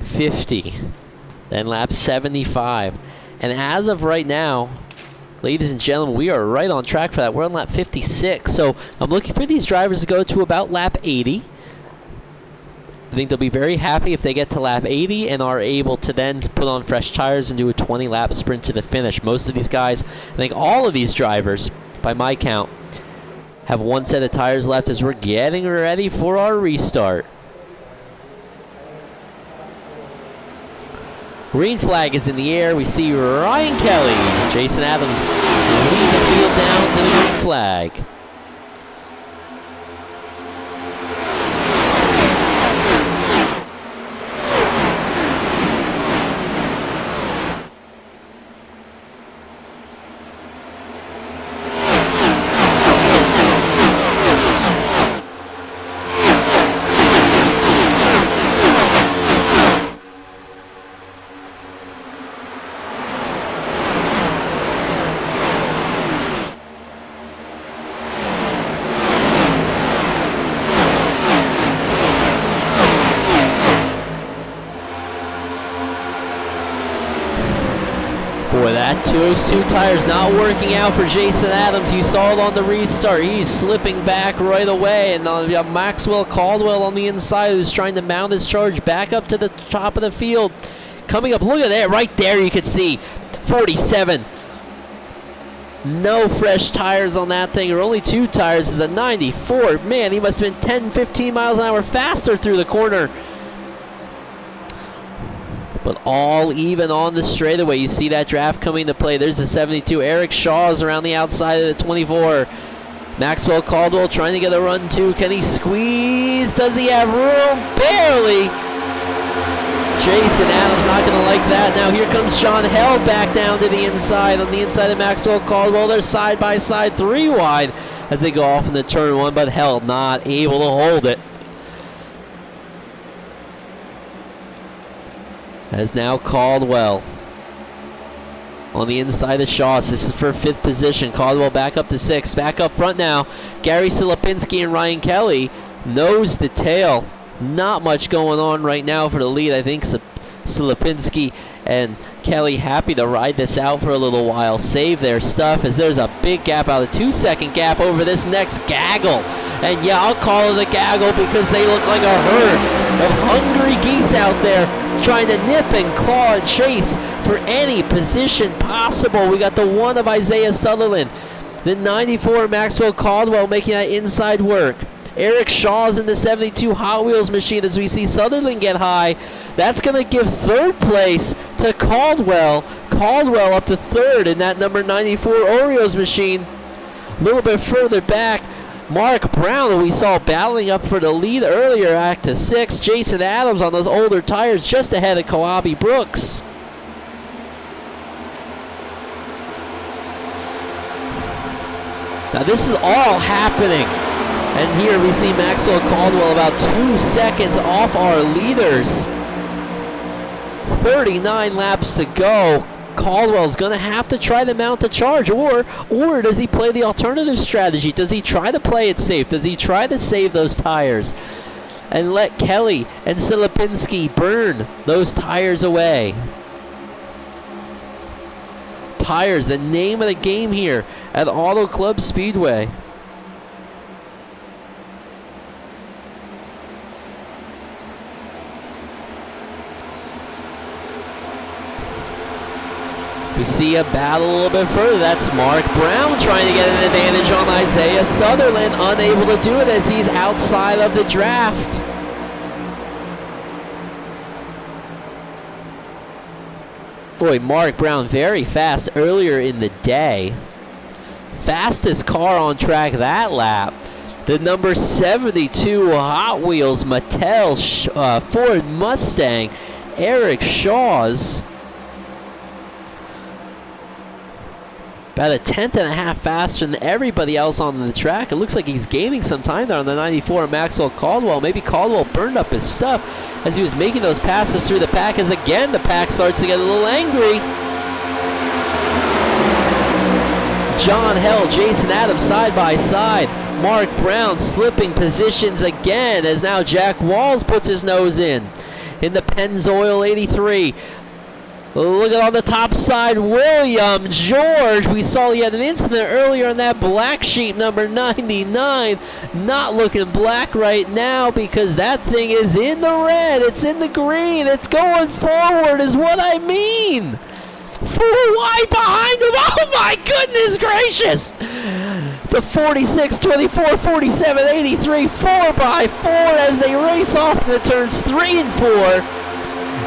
50, then lap 75. And as of right now, ladies and gentlemen, we are right on track for that. We're on lap 56, so I'm looking for these drivers to go to about lap 80. I think they'll be very happy if they get to lap 80 and are able to then put on fresh tires and do a 20-lap sprint to the finish. Most of these guys, I think all of these drivers, by my count, have 1 set of tires left as we're getting ready for our restart. Green flag is in the air. We see Ryan Kelly. Jason Adams lead the field down to the green flag. those two tires not working out for Jason Adams. You saw it on the restart. He's slipping back right away. And we got Maxwell Caldwell on the inside who's trying to mount his charge back up to the top of the field. Coming up, look at that. Right there you can see 47. No fresh tires on that thing, or only 2 tires. Is a 94. Man, he must have been 10, 15 miles an hour faster through the corner. But all even on the straightaway. You see that draft coming to play. There's the 72. Eric Shaw's around the outside of the 24. Maxwell Caldwell trying to get a run too. Can he squeeze? Does he have room? Barely. Jason Adams not going to like that. Now here comes John Held back down to the inside. On the inside of Maxwell Caldwell, they're side by side, 3 wide as they go off in the turn 1, but Held not able to hold it. As now Caldwell on the inside of Shaw. This is for 5th position. Caldwell back up to 6th. Back up front now. Gary Silipinski and Ryan Kelly nose to tail. Not much going on right now for the lead. I think Silipinski and Kelly happy to ride this out for a little while. Save their stuff as there's a big gap out, a 2-second gap over this next gaggle. And yeah, I'll call it a gaggle because they look like a herd of hungry geese out there trying to nip and claw and chase for any position possible. We got the 1 of Isaiah Sutherland. The 94 Maxwell Caldwell making that inside work. Eric Shaw's in the 72 Hot Wheels machine as we see Sutherland get high. That's going to give 3rd place to Caldwell. Caldwell up to 3rd in that number 94 Oreos machine. A little bit further back, Mark Brown, who we saw battling up for the lead earlier, back to 6th. Jason Adams on those older tires just ahead of Kawabe Brooks. Now this is all happening. And here we see Maxwell Caldwell about 2 seconds off our leaders. 39 laps to go. Caldwell's going to have to try to mount a charge, or does he play the alternative strategy? Does he try to play it safe? Does he try to save those tires and let Kelly and Silipinski burn those tires away? Tires, the name of the game here at Auto Club Speedway. We see a battle a little bit further. That's Mark Brown trying to get an advantage on Isaiah Sutherland. Unable to do it as he's outside of the draft. Boy, Mark Brown very fast earlier in the day. Fastest car on track that lap. The number 72 Hot Wheels Mattel Ford Mustang, Eric Shaw's. About a 1/10.5 faster than everybody else on the track. It looks like he's gaining some time there on the 94 Maxwell Caldwell. Maybe Caldwell burned up his stuff as he was making those passes through the pack, as again the pack starts to get a little angry. John Held, Jason Adams side by side. Mark Brown slipping positions again as now Jack Walls puts his nose in the Pennzoil 83. Look at on the top side, William George. We saw he had an incident earlier on that black sheep, number 99. Not looking black right now because that thing is in the red. It's in the green. It's going forward is what I mean. 4 wide behind him. Oh my goodness gracious. The 46, 24, 47, 83, 4x4 as they race off the turns 3 and 4.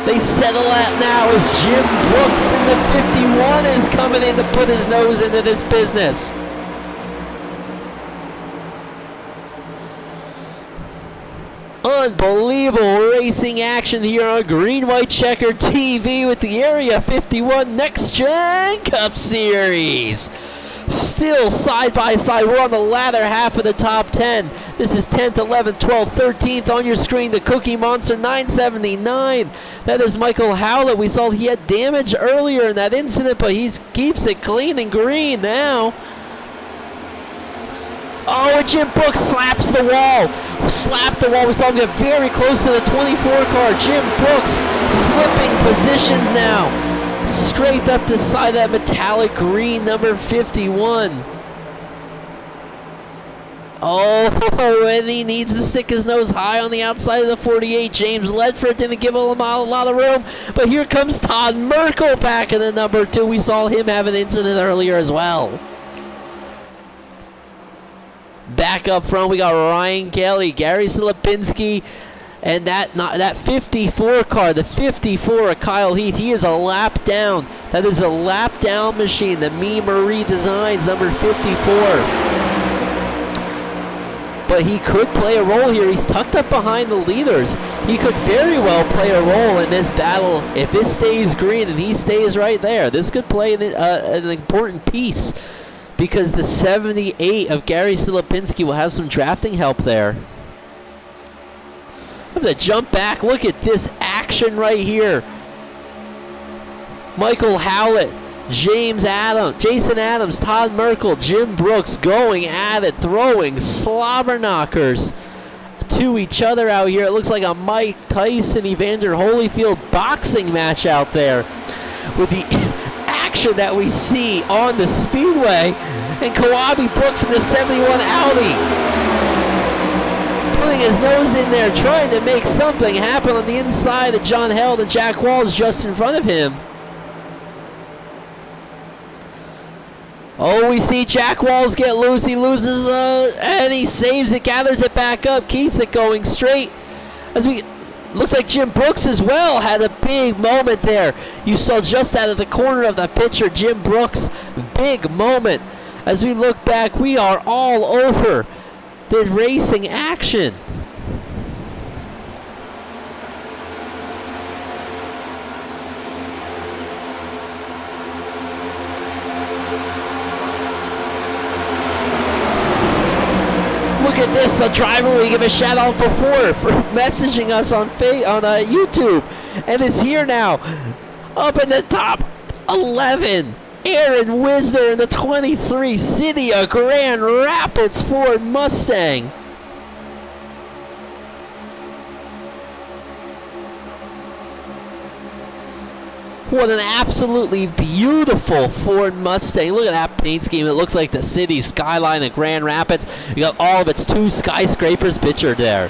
They settle at now as Jim Brooks in the 51 is coming in to put his nose into this business. Unbelievable racing action here on Green White Checker TV with the Area 51 NextGen Cup Series. Still side by side, we're on the latter half of the top 10. This is 10th, 11th, 12th, 13th on your screen. The Cookie Monster 979. That is Michael Howlett. We saw he had damage earlier in that incident, but he keeps it clean and green now. Oh, and Jim Brooks slaps the wall. Slapped the wall. We saw him get very close to the 24 car. Jim Brooks slipping positions now. Scraped up the side of that metallic green, number 51. Oh, and he needs to stick his nose high on the outside of the 48. James Ledford didn't give him a lot of room, but here comes Todd Merkel back in the number 2. We saw him have an incident earlier as well. Back up front, we got Ryan Kelly, Gary Silipinski, and that 54 car, the 54 of Kyle Heath. He is a lap down. That is a lap down machine. The Me Marie Designs, number 54. But he could play a role here. He's tucked up behind the leaders. He could very well play a role in this battle. If this stays green and he stays right there, this could play an important piece, because the 78 of Gary Silipinski will have some drafting help there. Look at the jump back. Look at this action right here. Michael Howlett, Jason Adams, Todd Merkel, Jim Brooks going at it, throwing slobber knockers to each other out here. It looks like a Mike Tyson, Evander Holyfield boxing match out there, with the action that we see on the Speedway. And Kawabe Brooks in the 71 Audi, putting his nose in there, trying to make something happen on the inside of John Held, and Jack Walls just in front of him. Oh, we see Jack Walls get loose. He loses, and he saves it, gathers it back up, keeps it going straight. Looks like Jim Brooks as well had a big moment there. You saw just out of the corner of the picture, Jim Brooks, big moment. As we look back, we are all over this racing action. Look at this, a driver we give a shout out before for messaging us on YouTube, and is here now. Up in the top 11, Aaron Wisner in the 23 City of Grand Rapids Ford Mustang. What an absolutely beautiful Ford Mustang. Look at that paint scheme. It looks like the city skyline of Grand Rapids. You got all of its 2 skyscrapers pictured there.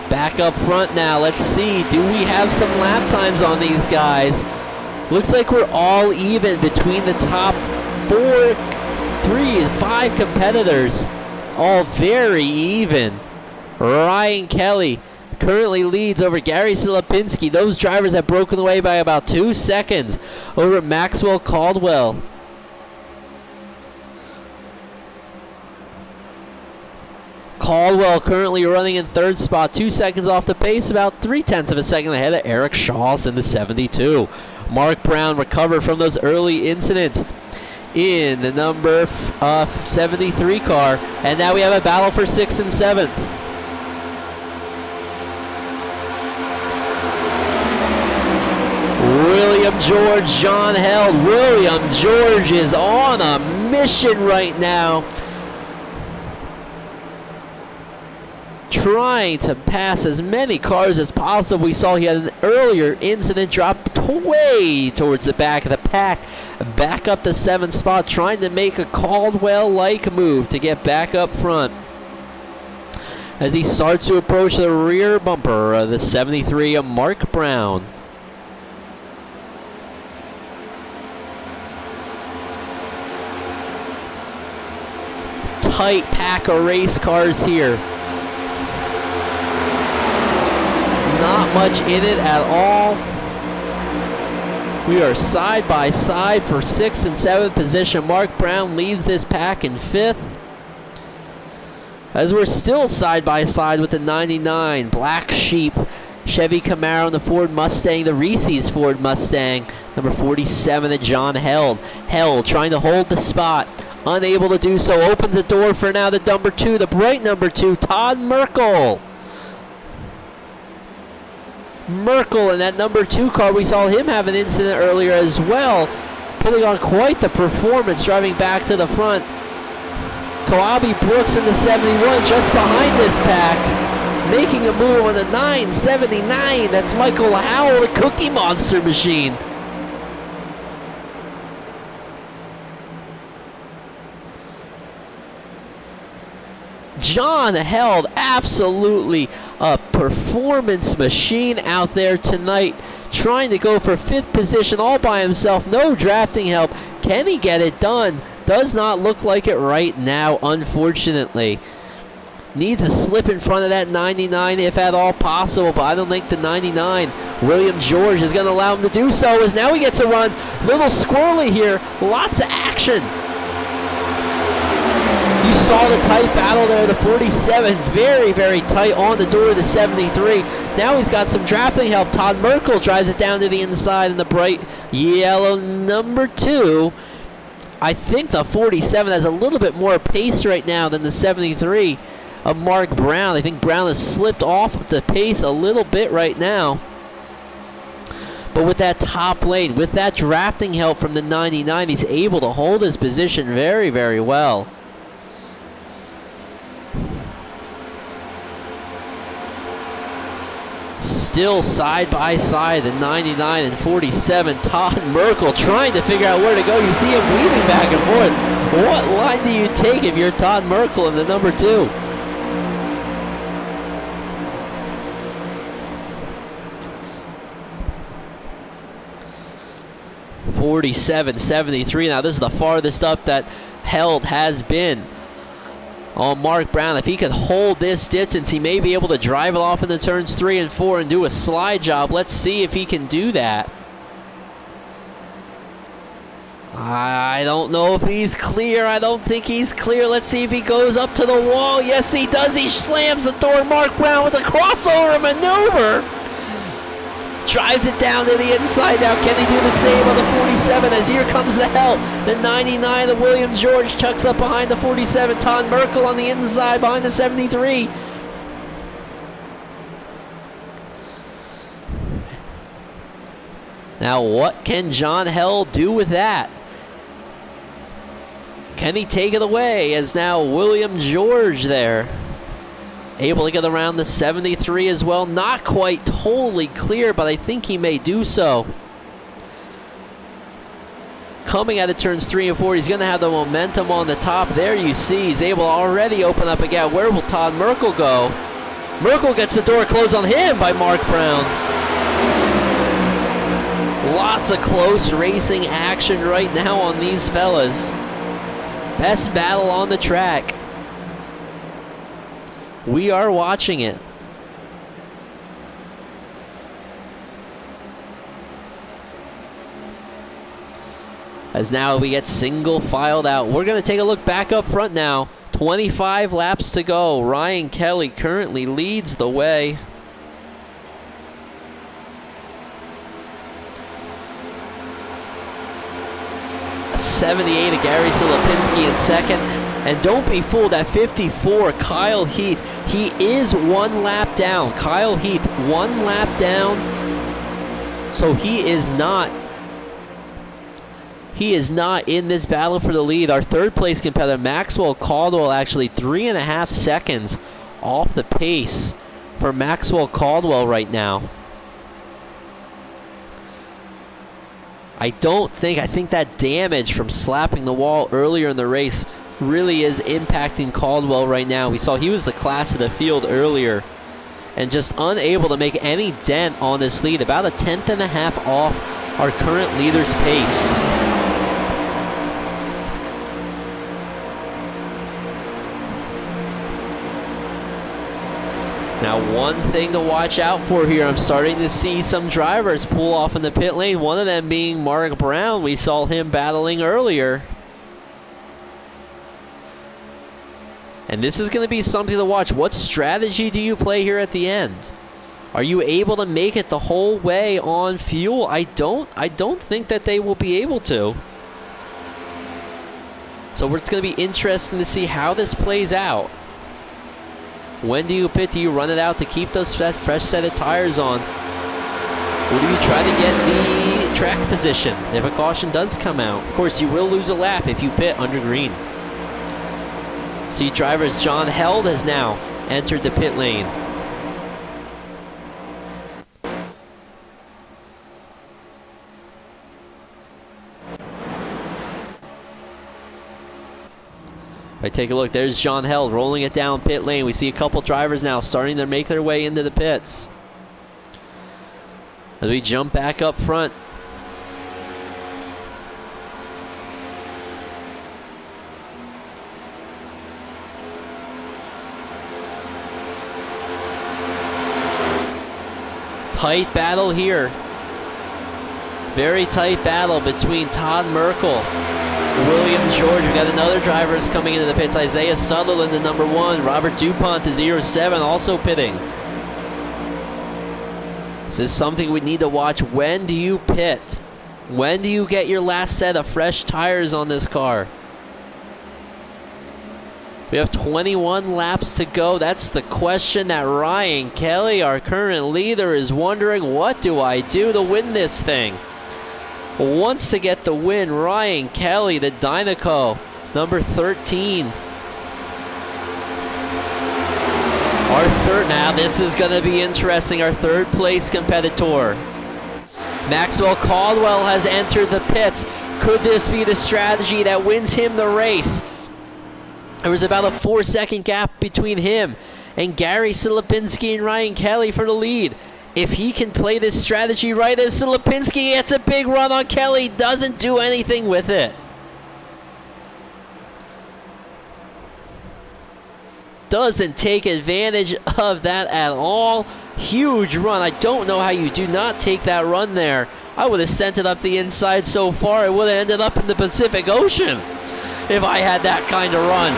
Back up front now. Let's see. Do we have some lap times on these guys? Looks like we're all even between the top 3 and 5 competitors. All very even. Ryan Kelly currently leads over Gary Silipinski. Those drivers have broken away by about 2 seconds over Maxwell Caldwell. Caldwell currently running in 3rd spot, 2 seconds off the pace, about 0.3 of a second ahead of Eric Shaws in the 72. Mark Brown recovered from those early incidents in the number 73 car, and now we have a battle for 6th and 7th. William George, John Held. William George is on a mission right now, trying to pass as many cars as possible. We saw he had an earlier incident, dropped way towards the back of the pack, back up the 7th spot, trying to make a Caldwell-like move to get back up front as he starts to approach the rear bumper of the 73 of Mark Brown. Tight pack of race cars here. Not much in it at all. We are side by side for 6th and 7th position. Mark Brown leaves this pack in 5th. As we're still side by side with the 99 Black Sheep Chevy Camaro and the Ford Mustang, the Reese's Ford Mustang, number 47 of John Held. Held trying to hold the spot. Unable to do so. Opens the door for now the number 2, the bright number 2, Todd Merkel. Merkel in that number 2 car. We saw him have an incident earlier as well, putting on quite the performance, driving back to the front. Kawabe Brooks in the 71 just behind this pack, making a move on the 979. That's Michael Howell, the Cookie Monster machine. John Held, absolutely a performance machine out there tonight, trying to go for 5th position all by himself. No drafting help. Can he get it done? Does not look like it right now, unfortunately. Needs a slip in front of that 99 if at all possible, but I don't think the 99, William George, is going to allow him to do so, as now he gets a run. Little squirrely here. Lots of action. You saw the tight battle there. The 47 very, very tight on the door of the 73. Now he's got some drafting help. Todd Merkel drives it down to the inside in the bright yellow number 2. I think the 47 has a little bit more pace right now than the 73 of Mark Brown. I think Brown has slipped off the pace a little bit right now. But with that top lane, with that drafting help from the 99, he's able to hold his position very, very well. Still side by side, the 99 and 47. Todd Merkel trying to figure out where to go. You see him weaving back and forth. What line do you take if you're Todd Merkel in the number 2? .47.73. Now this is the farthest up that Held has been on Mark Brown. If he could hold this distance, he may be able to drive it off in the turns 3 and 4 and do a slide job. Let's see if he can do that. I don't know if he's clear. I don't think he's clear. Let's see if he goes up to the wall. Yes, he does. He slams the door. Mark Brown with a crossover maneuver. Drives it down to the inside now. Can he do the same on the 47 as here comes the help? The 99 of William George chucks up behind the 47. Todd Merkel on the inside behind the 73. Now what can John Held do with that? Can he take it away as now William George there? Able to get around the 73 as well. Not quite totally clear, but I think he may do so. Coming out of turns 3 and 4, he's going to have the momentum on the top. There you see, he's able to already open up a gap. Where will Todd Merkel go? Merkel gets the door closed on him by Mark Brown. Lots of close racing action right now on these fellas. Best battle on the track. We are watching it. As now we get single filed out. We're going to take a look back up front now. 25 laps to go. Ryan Kelly currently leads the way. A 78 of Gary Silipinski in second. And don't be fooled, at 54, Kyle Heath, he is 1 lap down. Kyle Heath, 1 lap down. So he is not in this battle for the lead. Our third place competitor, Maxwell Caldwell, actually 3.5 seconds off the pace for Maxwell Caldwell right now. I think that damage from slapping the wall earlier in the race really is impacting Caldwell right now. We saw he was the class of the field earlier and just unable to make any dent on this lead. About a 10.5 off our current leader's pace. Now one thing to watch out for here, I'm starting to see some drivers pull off in the pit lane, one of them being Mark Brown. We saw him battling earlier. And this is going to be something to watch. What strategy do you play here at the end? Are you able to make it the whole way on fuel? I don't think that they will be able to. So it's going to be interesting to see how this plays out. When do you pit? Do you run it out to keep those fresh set of tires on? Or do you try to get the track position if a caution does come out? Of course, you will lose a lap if you pit under green. See, drivers John Held has now entered the pit lane. I take a look. There's John Held rolling it down pit lane. We see a couple drivers now starting to make their way into the pits. As we jump back up front. Tight battle here. Very tight battle between Todd Merkel, William George. We've got another drivers coming into the pits. Isaiah Sutherland to number 1. Robert DuPont to 07 also pitting. This is something we need to watch. When do you pit? When do you get your last set of fresh tires on this car? We have 21 laps to go. That's the question that Ryan Kelly, our current leader, is wondering. What do I do to win this thing? Wants to get the win. Ryan Kelly, the Dynaco, number 13. Now this is going to be interesting. Our third place competitor. Maxwell Caldwell has entered the pits. Could this be the strategy that wins him the race? There was about a 4-second gap between him and Gary Silipinski and Ryan Kelly for the lead. If he can play this strategy right, as Silipinski gets a big run on Kelly, doesn't do anything with it. Doesn't take advantage of that at all. Huge run. I don't know how you do not take that run there. I would have sent it up the inside so far, it would have ended up in the Pacific Ocean if I had that kind of run.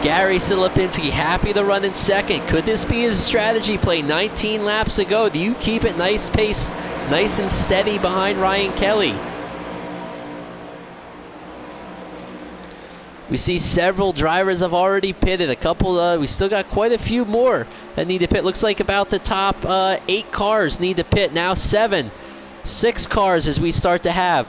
Gary Silipinski happy to run in second. Could this be his strategy play? 19 laps to go. Do you keep it nice pace, nice and steady behind Ryan Kelly? We see several drivers have already pitted. A couple, we still got quite a few more that need to pit. Looks like about the top 8 cars need to pit. Now 7. 6 cars as we start to have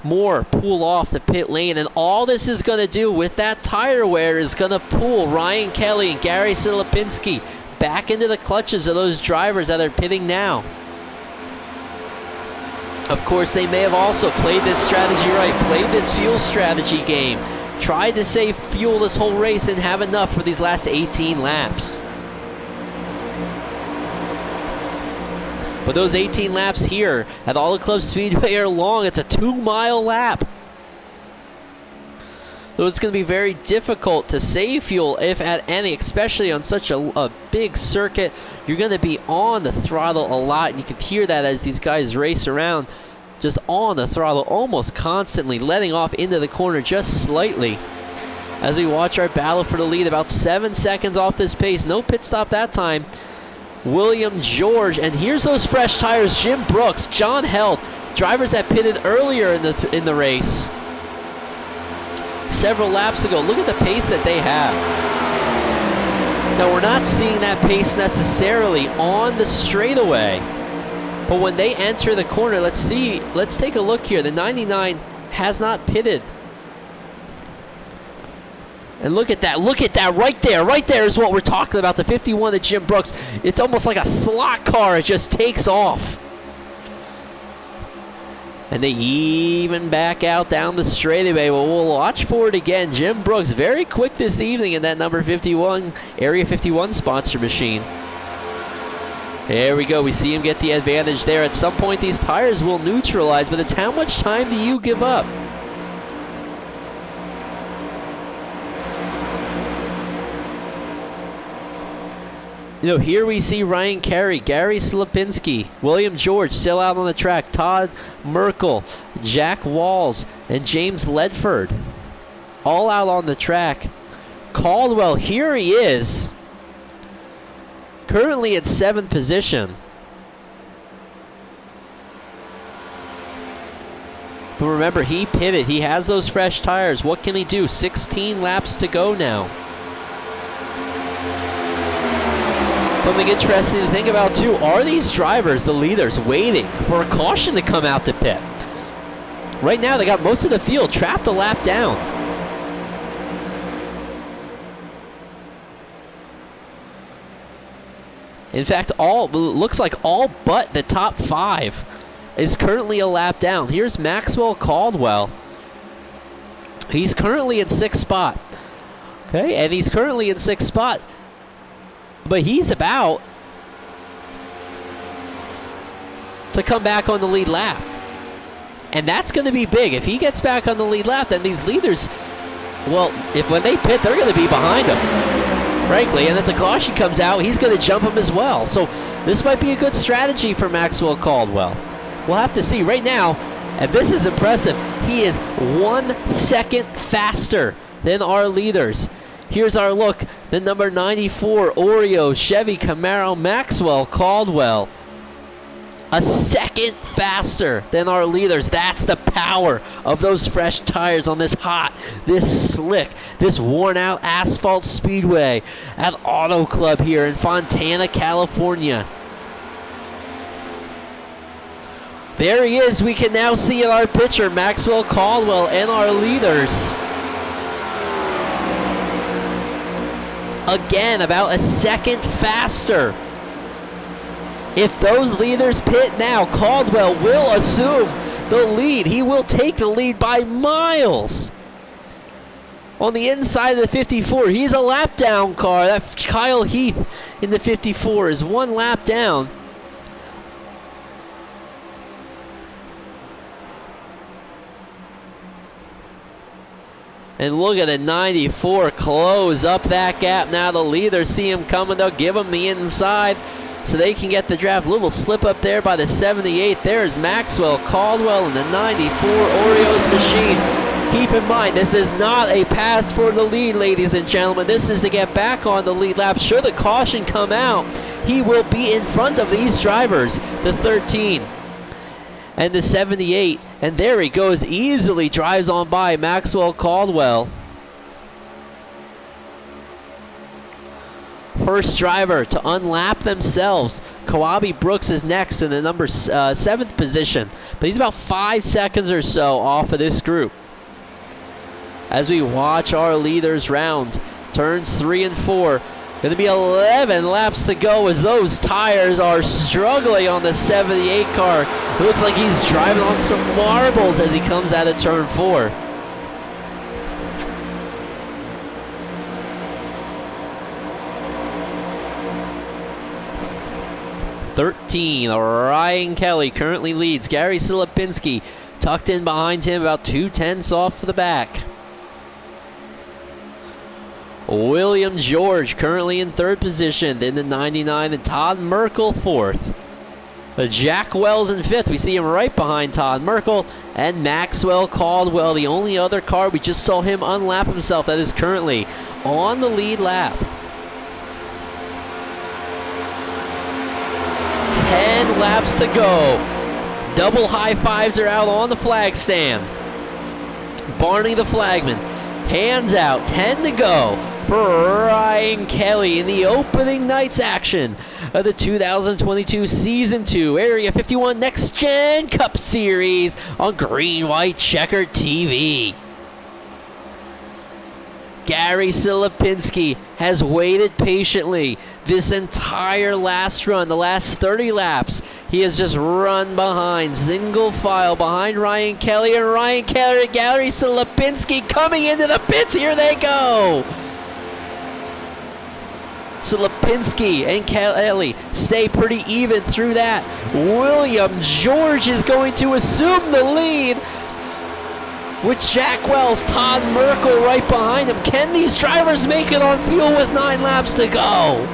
more pull off the pit lane, and all this is going to do with that tire wear is going to pull Ryan Kelly and Gary Silipinski back into the clutches of those drivers that are pitting now. Of course, they may have also played this strategy right, played this fuel strategy game, tried to save fuel this whole race and have enough for these last 18 laps. But those 18 laps here at Auto Club Speedway are long. It's a 2-mile lap. So it's going to be very difficult to save fuel, if at any, especially on such a big circuit. You're going to be on the throttle a lot, and you can hear that as these guys race around, just on the throttle almost constantly, letting off into the corner just slightly. As we watch our battle for the lead, about 7 seconds off this pace. No pit stop that time. William George, and here's those fresh tires. Jim Brooks, John Held, drivers that pitted earlier in the race several laps ago. Look at the pace that they have. Now we're not seeing that pace necessarily on the straightaway, but when they enter the corner, let's take a look here. The 99 has not pitted. And look at that, right there is what we're talking about, the 51 of Jim Brooks. It's almost like a slot car, it just takes off. And they even back out down the straightaway. Well, we'll watch for it again. Jim Brooks very quick this evening in that number 51, Area 51 sponsor machine. There we go, we see him get the advantage there. At some point these tires will neutralize, but it's how much time do you give up? You know, here we see Ryan Kelly, Gary Silipinski, William George still out on the track, Todd Merkel, Jack Walls, and James Ledford all out on the track. Caldwell, here he is, currently at 7th position. But remember, he pitted. He has those fresh tires. What can he do? 16 laps to go now. Something interesting to think about too, are these drivers, the leaders, waiting for a caution to come out to pit? Right now they got most of the field trapped a lap down. In fact, looks like all but the top 5 is currently a lap down. Here's Maxwell Caldwell. He's currently in 6th spot. Okay, and he's currently in 6th spot. But he's about to come back on the lead lap. And that's going to be big. If he gets back on the lead lap, then these leaders, well, when they pit, they're going to be behind him, frankly. And if the caution comes out, he's going to jump him as well. So this might be a good strategy for Maxwell Caldwell. We'll have to see. Right now, and this is impressive, he is 1 second faster than our leaders. Here's our look. The number 94 Oreo Chevy Camaro Maxwell Caldwell. A second faster than our leaders. That's the power of those fresh tires on this hot, this slick, this worn out asphalt speedway at Auto Club here in Fontana, California. There he is. We can now see in our picture Maxwell Caldwell and our leaders. Again, about a second faster. If those leaders pit now, Caldwell will assume the lead. He will take the lead by miles. On the inside of the 54, he's a lap down car. That Kyle Heath in the 54 is 1 lap down. And look at the 94 close up that gap. Now the leaders see him coming. They'll give him the inside so they can get the draft. Little slip up there by the 78. There's Maxwell Caldwell in the 94 Oreos machine. Keep in mind, this is not a pass for the lead, ladies and gentlemen. This is to get back on the lead lap. Should the caution come out, he will be in front of these drivers, the 13 and the 78. And there he goes, easily drives on by Maxwell Caldwell. First driver to unlap themselves. Kawabe Brooks is next in the number 7th position. But he's about 5 seconds or so off of this group. As we watch our leaders round. Turns 3 and 4. Going to be 11 laps to go as those tires are struggling on the 78 car. It looks like he's driving on some marbles as he comes out of turn 4. Ryan Kelly currently leads. Gary Silipinski tucked in behind him, about 2/10 off the back. William George currently in 3rd position in the 99, and Todd Merkel 4th. Jack Wells in 5th. We see him right behind Todd Merkel, and Maxwell Caldwell, the only other car we just saw him unlap himself that is currently on the lead lap. 10 laps to go. Double high fives are out on the flag stand. Barney the flagman hands out. 10 to go for Ryan Kelly in the opening night's action of the 2022 Season 2 Area 51 NextGen Cup Series on Green White Checkered TV. Gary Silipinski has waited patiently this entire last run, the last 30 laps. He has just run behind, single file behind Ryan Kelly, and Ryan Kelly, Gary Silipinski coming into the pits. Here they go. Silipinski and Kelly stay pretty even through that. William George is going to assume the lead with Jack Wells, Todd Merkel right behind him. Can these drivers make it on fuel with 9 laps to go?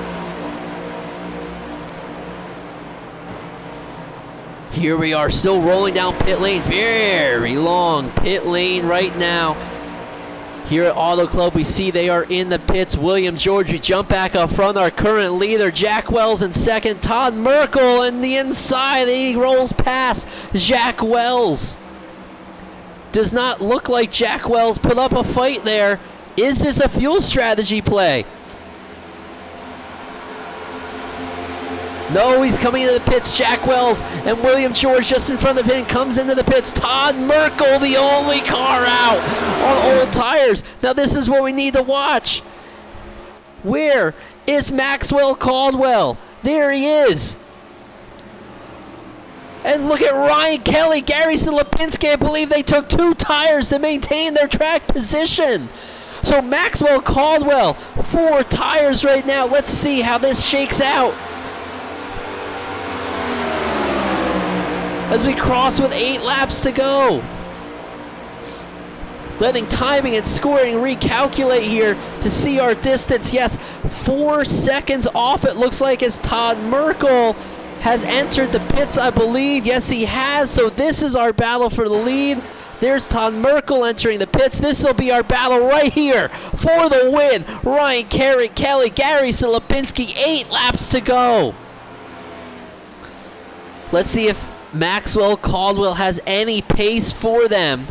Here we are, still rolling down pit lane. Very long pit lane right now. Here at Auto Club, we see they are in the pits. William George, we jump back up front, our current leader. Jack Wells in 2nd. Todd Merkel in the inside. He rolls past Jack Wells. Does not look like Jack Wells put up a fight there. Is this a fuel strategy play? No, he's coming into the pits. Jack Wells and William George just in front of him comes into the pits. Todd Merkel, the only car out on old tires. Now this is what we need to watch. Where is Maxwell Caldwell? There he is. And look at Ryan Kelly, Gary Lipinski. I believe they took 2 tires to maintain their track position. So Maxwell Caldwell, 4 tires right now. Let's see how this shakes out. As we cross with 8 laps to go. Letting timing and scoring recalculate here to see our distance. Yes, 4 seconds off it looks like, as Todd Merkel has entered the pits, I believe. Yes, he has. So this is our battle for the lead. There's Todd Merkel entering the pits. This will be our battle right here for the win. Ryan Kelly, Gary Lipinski, 8 laps to go. Let's see if Maxwell Caldwell has any pace for them.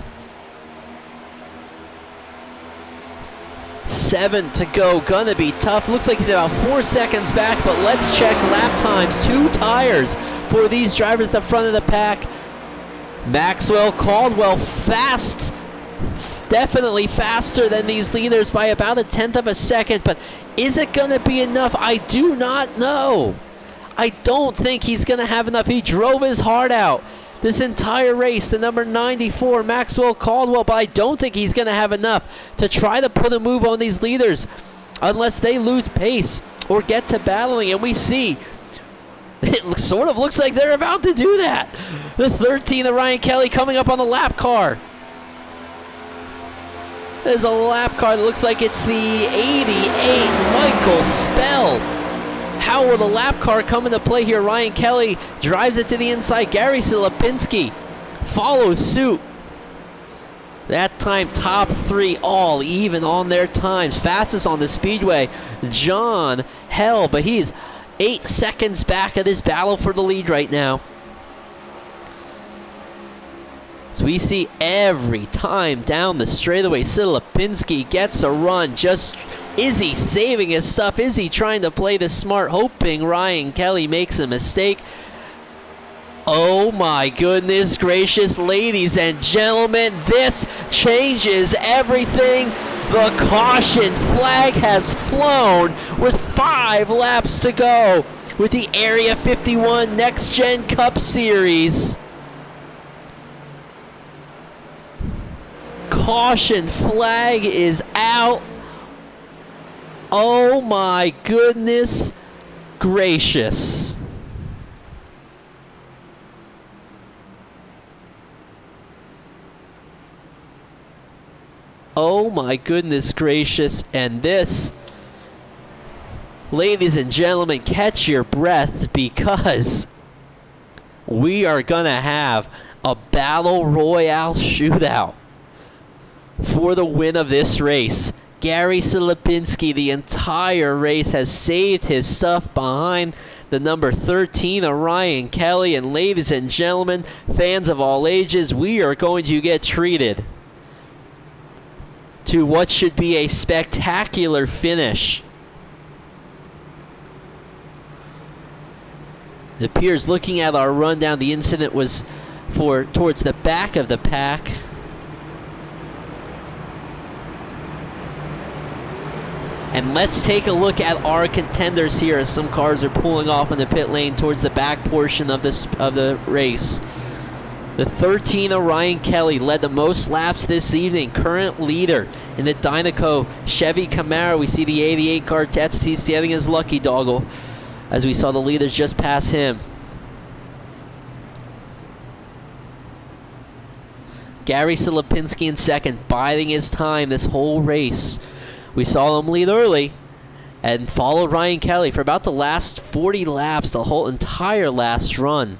7 to go, gonna be tough. Looks like he's about 4 seconds back, but let's check lap times. 2 tires for these drivers at the front of the pack. Maxwell Caldwell fast, definitely faster than these leaders by about 1/10 of a second, but is it gonna be enough? I do not know. I don't think he's gonna have enough. He drove his heart out this entire race, the number 94, Maxwell Caldwell, but I don't think he's going to have enough to try to put a move on these leaders unless they lose pace or get to battling. And we see it sort of looks like they're about to do that. The 13 of Ryan Kelly coming up on the lap car. There's a lap car that looks like it's the 88 Michael Spell. How will the lap car come into play here? Ryan Kelly drives it to the inside. Gary Lipinski follows suit. That time, top 3 all even on their times. Fastest on the speedway, John Hell, but he's 8 seconds back of this battle for the lead right now. So we see every time down the straightaway, Lipinski gets a run. Just is he saving his stuff? Is he trying to play this smart, hoping Ryan Kelly makes a mistake? Oh my goodness gracious, ladies and gentlemen, this changes everything. The caution flag has flown with 5 laps to go with the Area 51 NextGen Cup Series. Caution flag is out. Oh my goodness gracious. Oh my goodness gracious. And this, ladies and gentlemen, catch your breath, because we are gonna have a battle royale shootout for the win of this race. Gary Lipinski, the entire race, has saved his stuff behind the number 13 of Ryan Kelly. And ladies and gentlemen, fans of all ages, we are going to get treated to what should be a spectacular finish. It appears, looking at our rundown, the incident was towards the back of the pack. And let's take a look at our contenders here as some cars are pulling off in the pit lane towards the back portion of the race. The 13 of Ryan Kelly led the most laps this evening, current leader in the Dynaco Chevy Camaro. We see the 88 Cartets. He's getting his lucky doggle as we saw the leaders just pass him. Gary Lipinski in second, biding his time this whole race. We saw him lead early and followed Ryan Kelly for about the last 40 laps, the whole entire last run.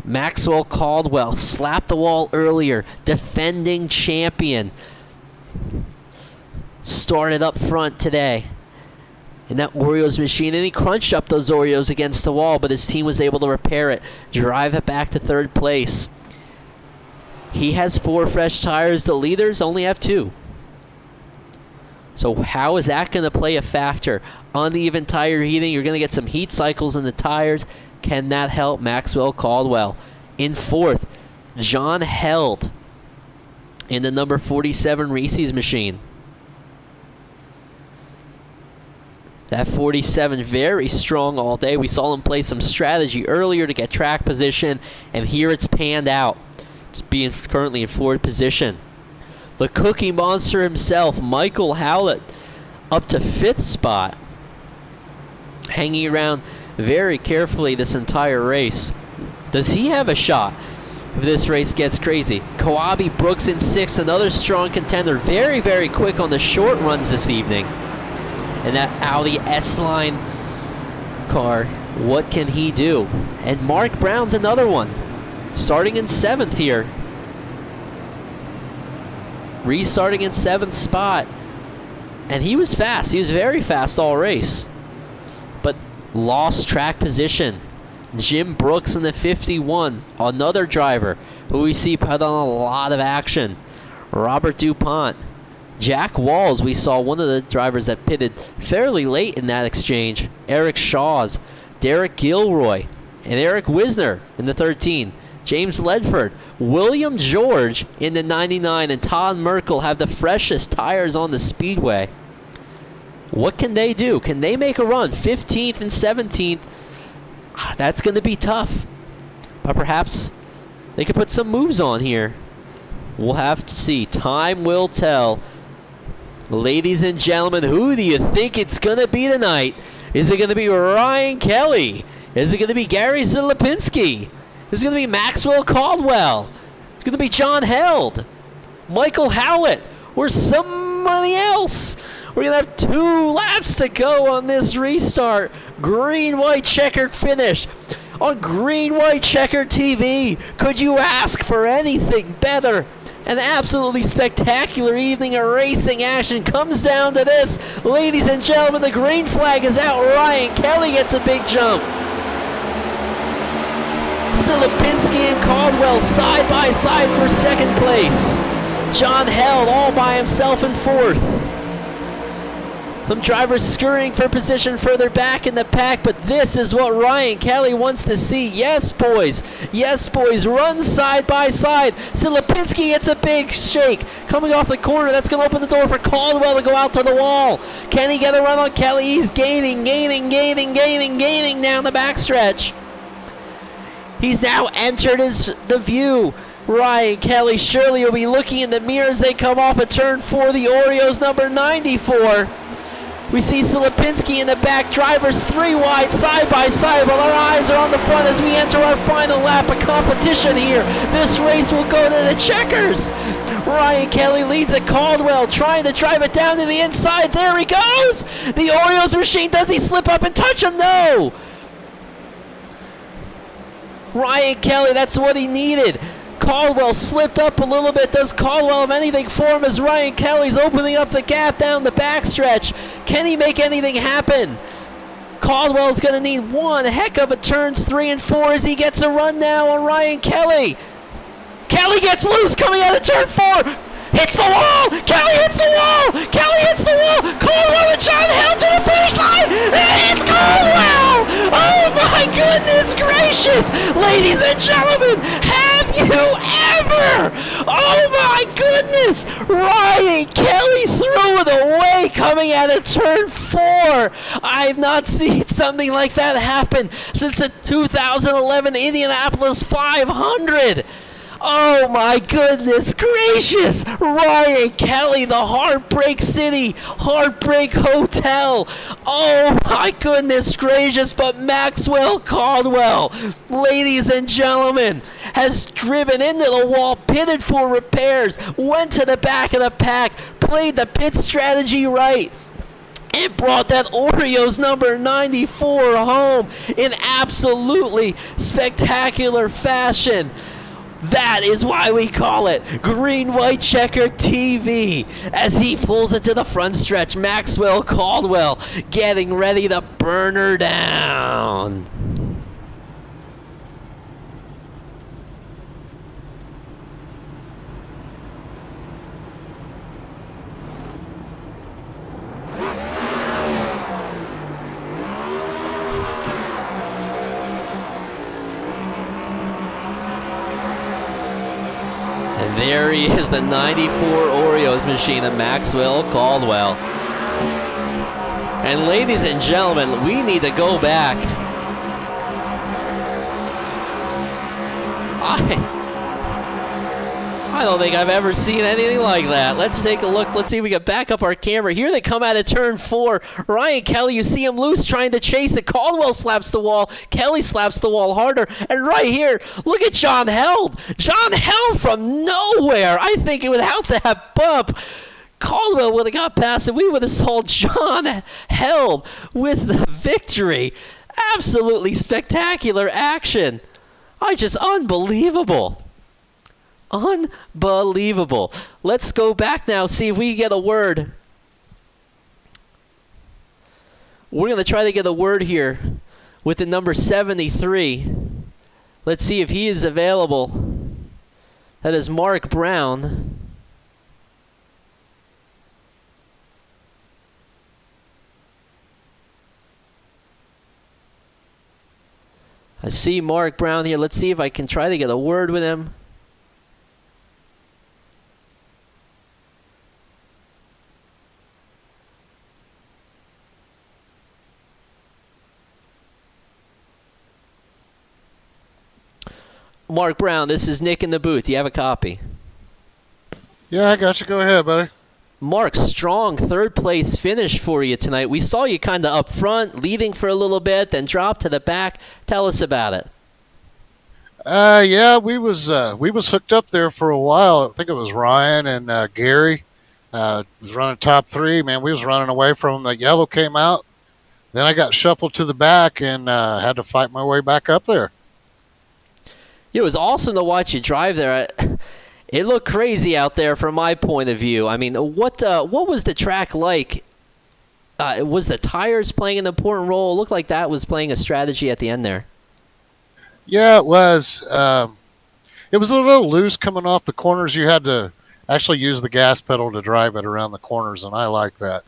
Maxwell Caldwell slapped the wall earlier, defending champion. Started up front today in that Oreos machine, and he crunched up those Oreos against the wall, but his team was able to repair it, drive it back to 3rd place. He has 4 fresh tires. The leaders only have 2. So how is that going to play a factor? Uneven tire heating. You're going to get some heat cycles in the tires. Can that help Maxwell Caldwell? In 4th, John Held in the number 47 Reese's machine. That 47 very strong all day. We saw him play some strategy earlier to get track position, and here it's panned out. It's being currently in 4th position. The Cookie Monster himself, Michael Howlett, up to 5th spot. Hanging around very carefully this entire race. Does he have a shot if this race gets crazy? Kawabe Brooks in 6th, another strong contender. Very, very quick on the short runs this evening. And that Audi S-Line car, what can he do? And Mark Brown's another one, starting in 7th here. Restarting in 7th spot. And he was fast. He was very fast all race. But lost track position. Jim Brooks in the 51. Another driver who we see put on a lot of action. Robert DuPont. Jack Walls, we saw one of the drivers that pitted fairly late in that exchange. Eric Shaws. Derek Gilroy. And Eric Wisner in the 13. James Ledford. William George in the 99. And Todd Merkel have the freshest tires on the speedway. What can they do? Can they make a run? 15th and 17th. That's going to be tough. But perhaps they could put some moves on here. We'll have to see. Time will tell. Ladies and gentlemen, who do you think it's going to be tonight? Is it going to be Ryan Kelly? Is it going to be Gary Zilipinski? Is it going to be Maxwell Caldwell? It's going to be John Held, Michael Howlett, or somebody else? We're going to have 2 laps to go on this restart. Green-white checkered finish on green-white checkered TV. Could you ask for anything better? An absolutely spectacular evening of racing action comes down to this. Ladies and gentlemen, the green flag is out. Ryan Kelly gets a big jump. Silipinski and Caldwell side by side for 2nd place. John Held all by himself in 4th. Some drivers scurrying for position further back in the pack, but this is what Ryan Kelly wants to see. Yes, boys. Yes, boys. Run side by side. Silipinski gets a big shake. Coming off the corner, that's going to open the door for Caldwell to go out to the wall. Can he get a run on Kelly? He's gaining down the backstretch. He's now entered the view. Ryan Kelly surely will be looking in the mirror as they come off of turn 4. The Oreos number 94. We see Silipinski in the back, drivers 3 wide, side by side, while our eyes are on the front as we enter our final lap of competition here. This race will go to the checkers. Ryan Kelly leads at Caldwell, trying to drive it down to the inside. There he goes! The Oreos machine, does he slip up and touch him? No! Ryan Kelly, that's what he needed. Caldwell slipped up a little bit. Does Caldwell have anything for him as Ryan Kelly's opening up the gap down the backstretch? Can he make anything happen? Caldwell's going to need one heck of a turns 3 and 4 as he gets a run now on Ryan Kelly. Kelly gets loose coming out of turn 4. Hits the wall! Kelly hits the wall! Kelly hits the wall! Caldwell and John Held to the finish line! And it's Caldwell! Oh my goodness gracious! Ladies and gentlemen, have you ever? Oh my goodness! Ryan Kelly threw it away coming out of turn 4. I've not seen something like that happen since the 2011 Indianapolis 500. Oh my goodness gracious! Ryan Kelly, the Heartbreak City, Heartbreak Hotel. Oh my goodness gracious, but Maxwell Caldwell, ladies and gentlemen, has driven into the wall, pitted for repairs, went to the back of the pack, played the pit strategy right, and brought that Oreos number 94 home in absolutely spectacular fashion. That is why we call it green-white checker TV. As he pulls it to the front stretch, Maxwell Caldwell getting ready to burn her down. And there he is, the 94 Oreos machine of Maxwell Caldwell. And ladies and gentlemen, we need to go back. I don't think I've ever seen anything like that. Let's take a look. Let's see if we can back up our camera. Here they come out of turn 4. Ryan Kelly, you see him loose trying to chase it. Caldwell slaps the wall. Kelly slaps the wall harder. And right here, look at John Held. John Held from nowhere. I think without that bump, Caldwell would have got past it. We would have saw John Held with the victory. Absolutely spectacular action. Just unbelievable. Unbelievable. Let's go back now, see if we can get a word. We're going to try to get a word here with the number 73. Let's see if he is available. That is Mark Brown. I see Mark Brown here. Let's see if I can try to get a word with him. Mark Brown, this is Nick in the booth. Do you have a copy? Yeah, I got you. Go ahead, buddy. Mark, strong third-place finish for you tonight. We saw you kind of up front, leading for a little bit, then drop to the back. Tell us about it. Yeah, we was hooked up there for a while. I think it was Ryan and Gary. Was running top 3. Man, we was running away from them. The yellow came out. Then I got shuffled to the back and had to fight my way back up there. It was awesome to watch you drive there. It looked crazy out there from my point of view. I mean, what was the track like? Was the tires playing an important role? It looked like that was playing a strategy at the end there. Yeah, it was. It was a little loose coming off the corners. You had to actually use the gas pedal to drive it around the corners, and I like that.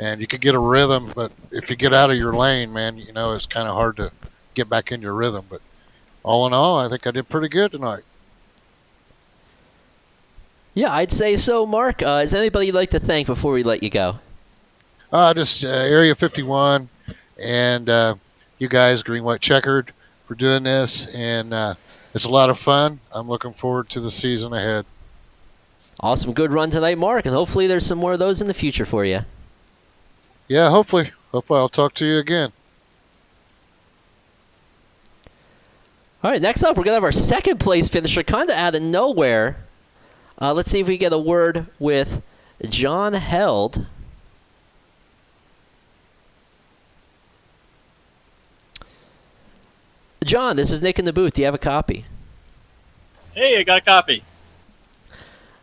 And you could get a rhythm, but if you get out of your lane, man, you know, it's kind of hard to get back in your rhythm. But all in all, I think I did pretty good tonight. Yeah, I'd say so, Mark. Is anybody you'd like to thank before we let you go? Just Area 51 and you guys, Green, White, Checkered, for doing this. And it's a lot of fun. I'm looking forward to the season ahead. Awesome. Good run tonight, Mark, and hopefully there's some more of those in the future for you. Yeah, hopefully. Hopefully I'll talk to you again. All right, next up, we're going to have our second place finisher kind of out of nowhere. Let's see if we get a word with John Held. John, this is Nick in the booth. Do you have a copy? Hey, I got a copy.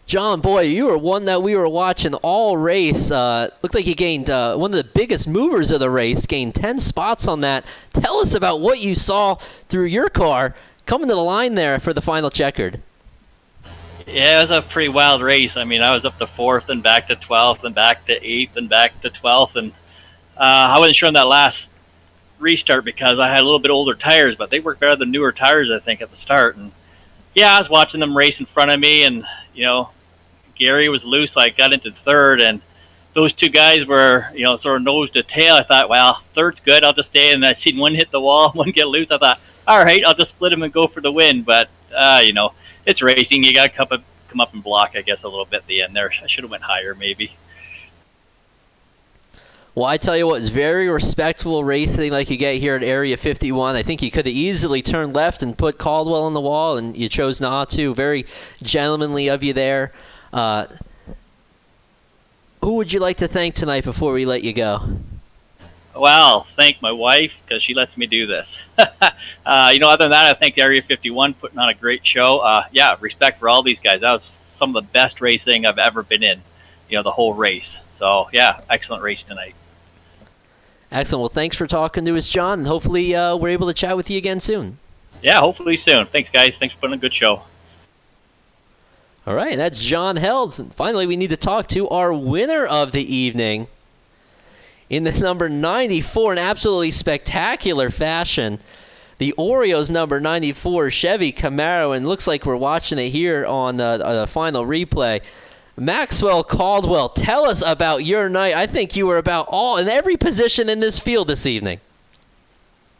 John, boy, you were one that we were watching all race. Looked like you gained one of the biggest movers of the race, gained 10 spots on that. Tell us about what you saw through your car coming to the line there for the final checkered. Yeah, it was a pretty wild race. I mean, I was up to 4th and back to 12th and back to 8th and back to 12th. And I wasn't sure on that last restart because I had a little bit older tires, but they worked better than newer tires, I think, at the start. And yeah, I was watching them race in front of me, and, you know, Gary was loose. I got into 3rd, and those two guys were, you know, sort of nose to tail. I thought, well, 3rd's good. I'll just stay. And I seen one hit the wall, one get loose. I thought, all right, I'll just split them and go for the win. But, you know, it's racing. You got to come up and block, I guess, a little bit at the end there. I should have went higher, maybe. Well, I tell you what, it's very respectful racing like you get here at Area 51. I think you could have easily turned left and put Caldwell on the wall, and you chose not to. Very gentlemanly of you there. Who would you like to thank tonight before we let you go? Well, thank my wife because she lets me do this. You know, other than that, I thank Area 51 putting on a great show. Yeah, respect for all these guys. That was some of the best racing I've ever been in, you know, the whole race. So, yeah, excellent race tonight. Excellent. Well, thanks for talking to us, John, and hopefully we're able to chat with you again soon. Yeah, hopefully soon. Thanks, guys. Thanks for putting a good show. All right, that's John Held. Finally, we need to talk to our winner of the evening in the number 94, in absolutely spectacular fashion. The Oreos number 94 Chevy Camaro, and looks like we're watching it here on the final replay. Maxwell Caldwell, tell us about your night. I think you were about all in every position in this field this evening.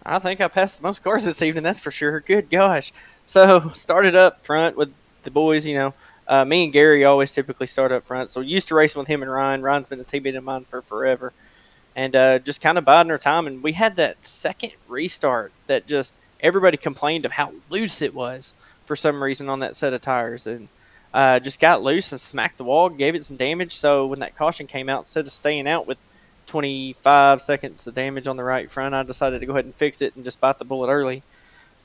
I think I passed the most cars this evening, that's for sure. Good gosh. So, started up front with the boys, me and Gary always typically start up front. So, used to racing with him and Ryan. Ryan's been a teammate of mine for forever. And just kind of biding our time. And we had that second restart that just everybody complained of how loose it was for some reason on that set of tires. And just got loose and smacked the wall, gave it some damage. So, when that caution came out, instead of staying out with 25 seconds of damage on the right front, I decided to go ahead and fix it and just bite the bullet early.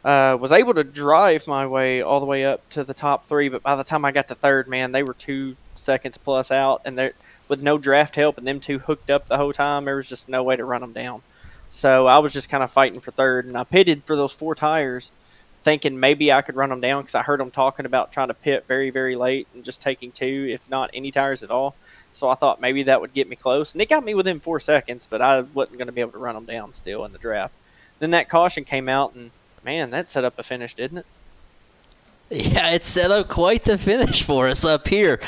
Was able to drive my way all the way up to the top 3, but by the time I got to third, man, they were 2 seconds plus out, and with no draft help and them two hooked up the whole time, there was just no way to run them down. So I was just kind of fighting for third, and I pitted for those 4 tires, thinking maybe I could run them down because I heard them talking about trying to pit very, very late and just taking 2, if not any tires at all. So I thought maybe that would get me close. And it got me within 4 seconds, but I wasn't going to be able to run them down still in the draft. Then that caution came out, and, man, that set up a finish, didn't it? Yeah, it set up quite the finish for us up here.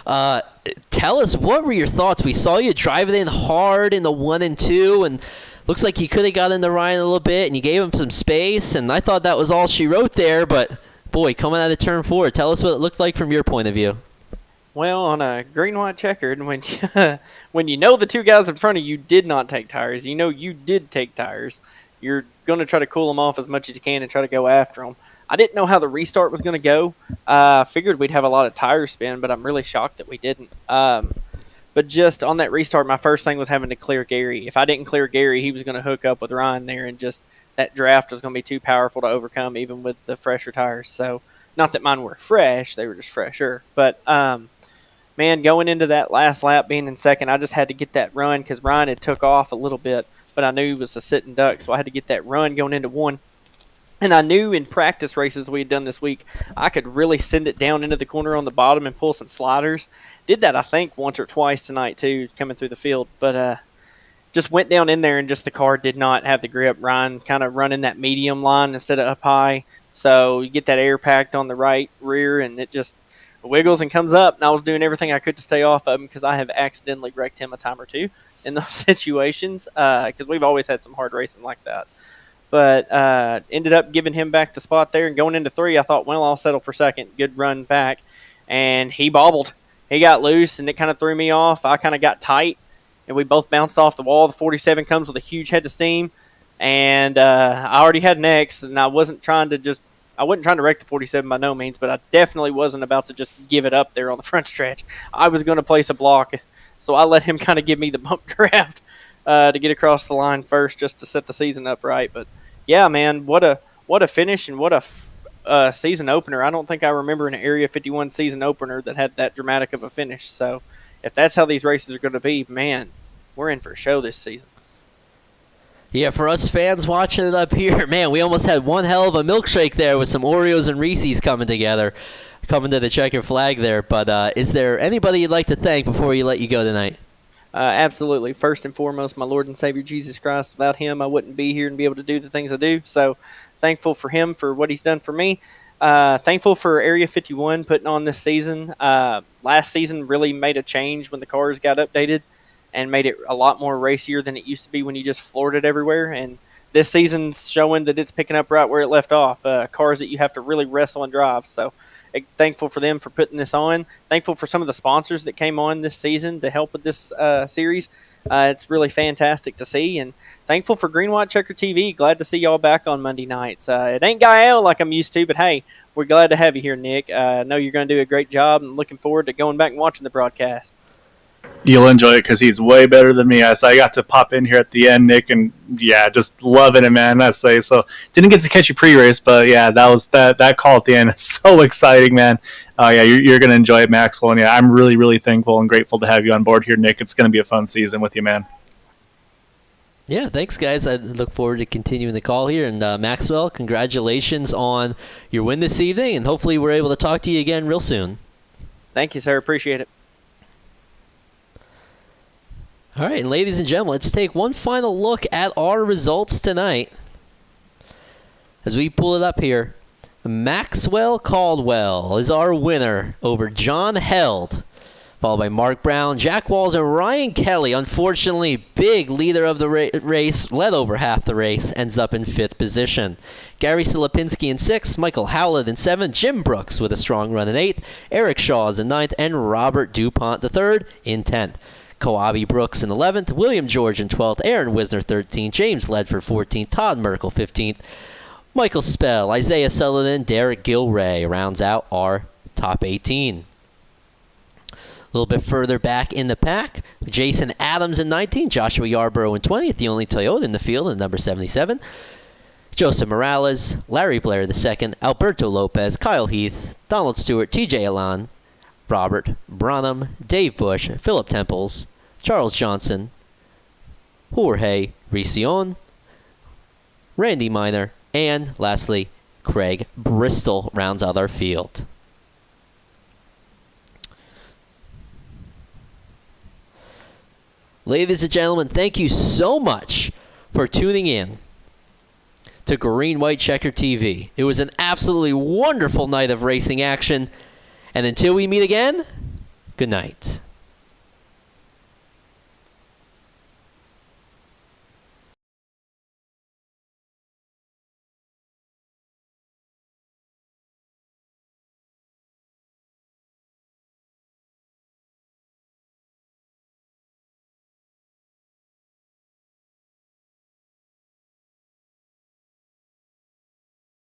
Tell us, what were your thoughts? We saw you drive it in hard in the 1 and 2, and looks like you could have got into Ryan a little bit, and you gave him some space, and I thought that was all she wrote there. But, boy, coming out of turn 4, tell us what it looked like from your point of view. Well, on a green-white checkered, when you know the 2 guys in front of you did not take tires, you did take tires, you're going to try to cool them off as much as you can and try to go after them. I didn't know how the restart was going to go. I figured we'd have a lot of tire spin, but I'm really shocked that we didn't. But just on that restart, my first thing was having to clear Gary. If I didn't clear Gary, he was going to hook up with Ryan there, and just that draft was going to be too powerful to overcome even with the fresher tires. So, not that mine were fresh, they were just fresher. But, man, going into that last lap, being in second, I just had to get that run because Ryan had took off a little bit, but I knew he was a sitting duck, so I had to get that run going into 1. And I knew in practice races we had done this week, I could really send it down into the corner on the bottom and pull some sliders. Did that, I think, once or twice tonight, too, coming through the field. But just went down in there, and just the car did not have the grip. Ryan kind of running that medium line instead of up high. So you get that air packed on the right rear, and it just wiggles and comes up. And I was doing everything I could to stay off of him because I have accidentally wrecked him a time or two in those situations because we've always had some hard racing like that. But ended up giving him back the spot there. And going into 3, I thought, well, I'll settle for second. Good run back. And he bobbled. He got loose, and it kind of threw me off. I kind of got tight, and we both bounced off the wall. The 47 comes with a huge head of steam. And I already had an X, and I wasn't trying to wreck the 47 by no means, but I definitely wasn't about to just give it up there on the front stretch. I was going to place a block. So I let him kind of give me the bump draft to get across the line first just to set the season up right. But, yeah, man, what a finish and what a season opener. I don't think I remember an Area 51 season opener that had that dramatic of a finish. So if that's how these races are going to be, man, we're in for a show this season. Yeah, for us fans watching it up here, man, we almost had one hell of a milkshake there with some Oreos and Reese's coming together, coming to the checkered flag there. But is there anybody you'd like to thank before you let you go tonight? Absolutely. First and foremost, my Lord and Savior Jesus Christ. Without him, I wouldn't be here and be able to do the things I do. So thankful for him for what he's done for me. Thankful for Area 51 putting on this season. Last season really made a change when the cars got updated and made it a lot more racier than it used to be when you just floored it everywhere. And this season's showing that it's picking up right where it left off. Cars that you have to really wrestle and drive. So thankful for them for putting this on. Thankful for some of the sponsors that came on this season to help with this series. It's really fantastic to see. And thankful for Green White Checker TV. Glad to see y'all back on Monday nights. It ain't Gael like I'm used to, but hey, we're glad to have you here, Nick. I know you're going to do a great job and looking forward to going back and watching the broadcast. You'll enjoy it because he's way better than me. So I got to pop in here at the end, Nick, and yeah, just loving it, man. I say so. Didn't get to catch you pre-race, but yeah, that call at the end is so exciting, man. Yeah, you're gonna enjoy it, Maxwell. And yeah, I'm really, really thankful and grateful to have you on board here, Nick. It's gonna be a fun season with you, man. Yeah, thanks, guys. I look forward to continuing the call here. And Maxwell, congratulations on your win this evening, and hopefully we're able to talk to you again real soon. Thank you, sir. Appreciate it. All right, and ladies and gentlemen, let's take one final look at our results tonight. As we pull it up here, Maxwell Caldwell is our winner over John Held. followed by Mark Brown, Jack Walls, and Ryan Kelly. Unfortunately, big leader of the race, led over half the race, ends up in 5th position. Gary Silipinski in 6th, Michael Howlett in 7th, Jim Brooks with a strong run in 8th, Eric Shaw is in 9th, and Robert DuPont III in 10th. Koabi Brooks in 11th, William George in 12th, Aaron Wisner 13th, James Ledford 14th, Todd Merkel 15th, Michael Spell, Isaiah Sullivan, Derek Gilray rounds out our top 18. A little bit further back in the pack, Jason Adams in 19th, Joshua Yarborough in 20th, the only Toyota in the field in number 77. Joseph Morales, Larry Blair II, Alberto Lopez, Kyle Heath, Donald Stewart, TJ Alon, Robert Branham, Dave Bush, Philip Temples, Charles Johnson, Jorge Riccion, Randy Miner, and lastly, Craig Bristol rounds out our field. Ladies and gentlemen, thank you so much for tuning in to Green White Checker TV. It was an absolutely wonderful night of racing action. And until we meet again, good night.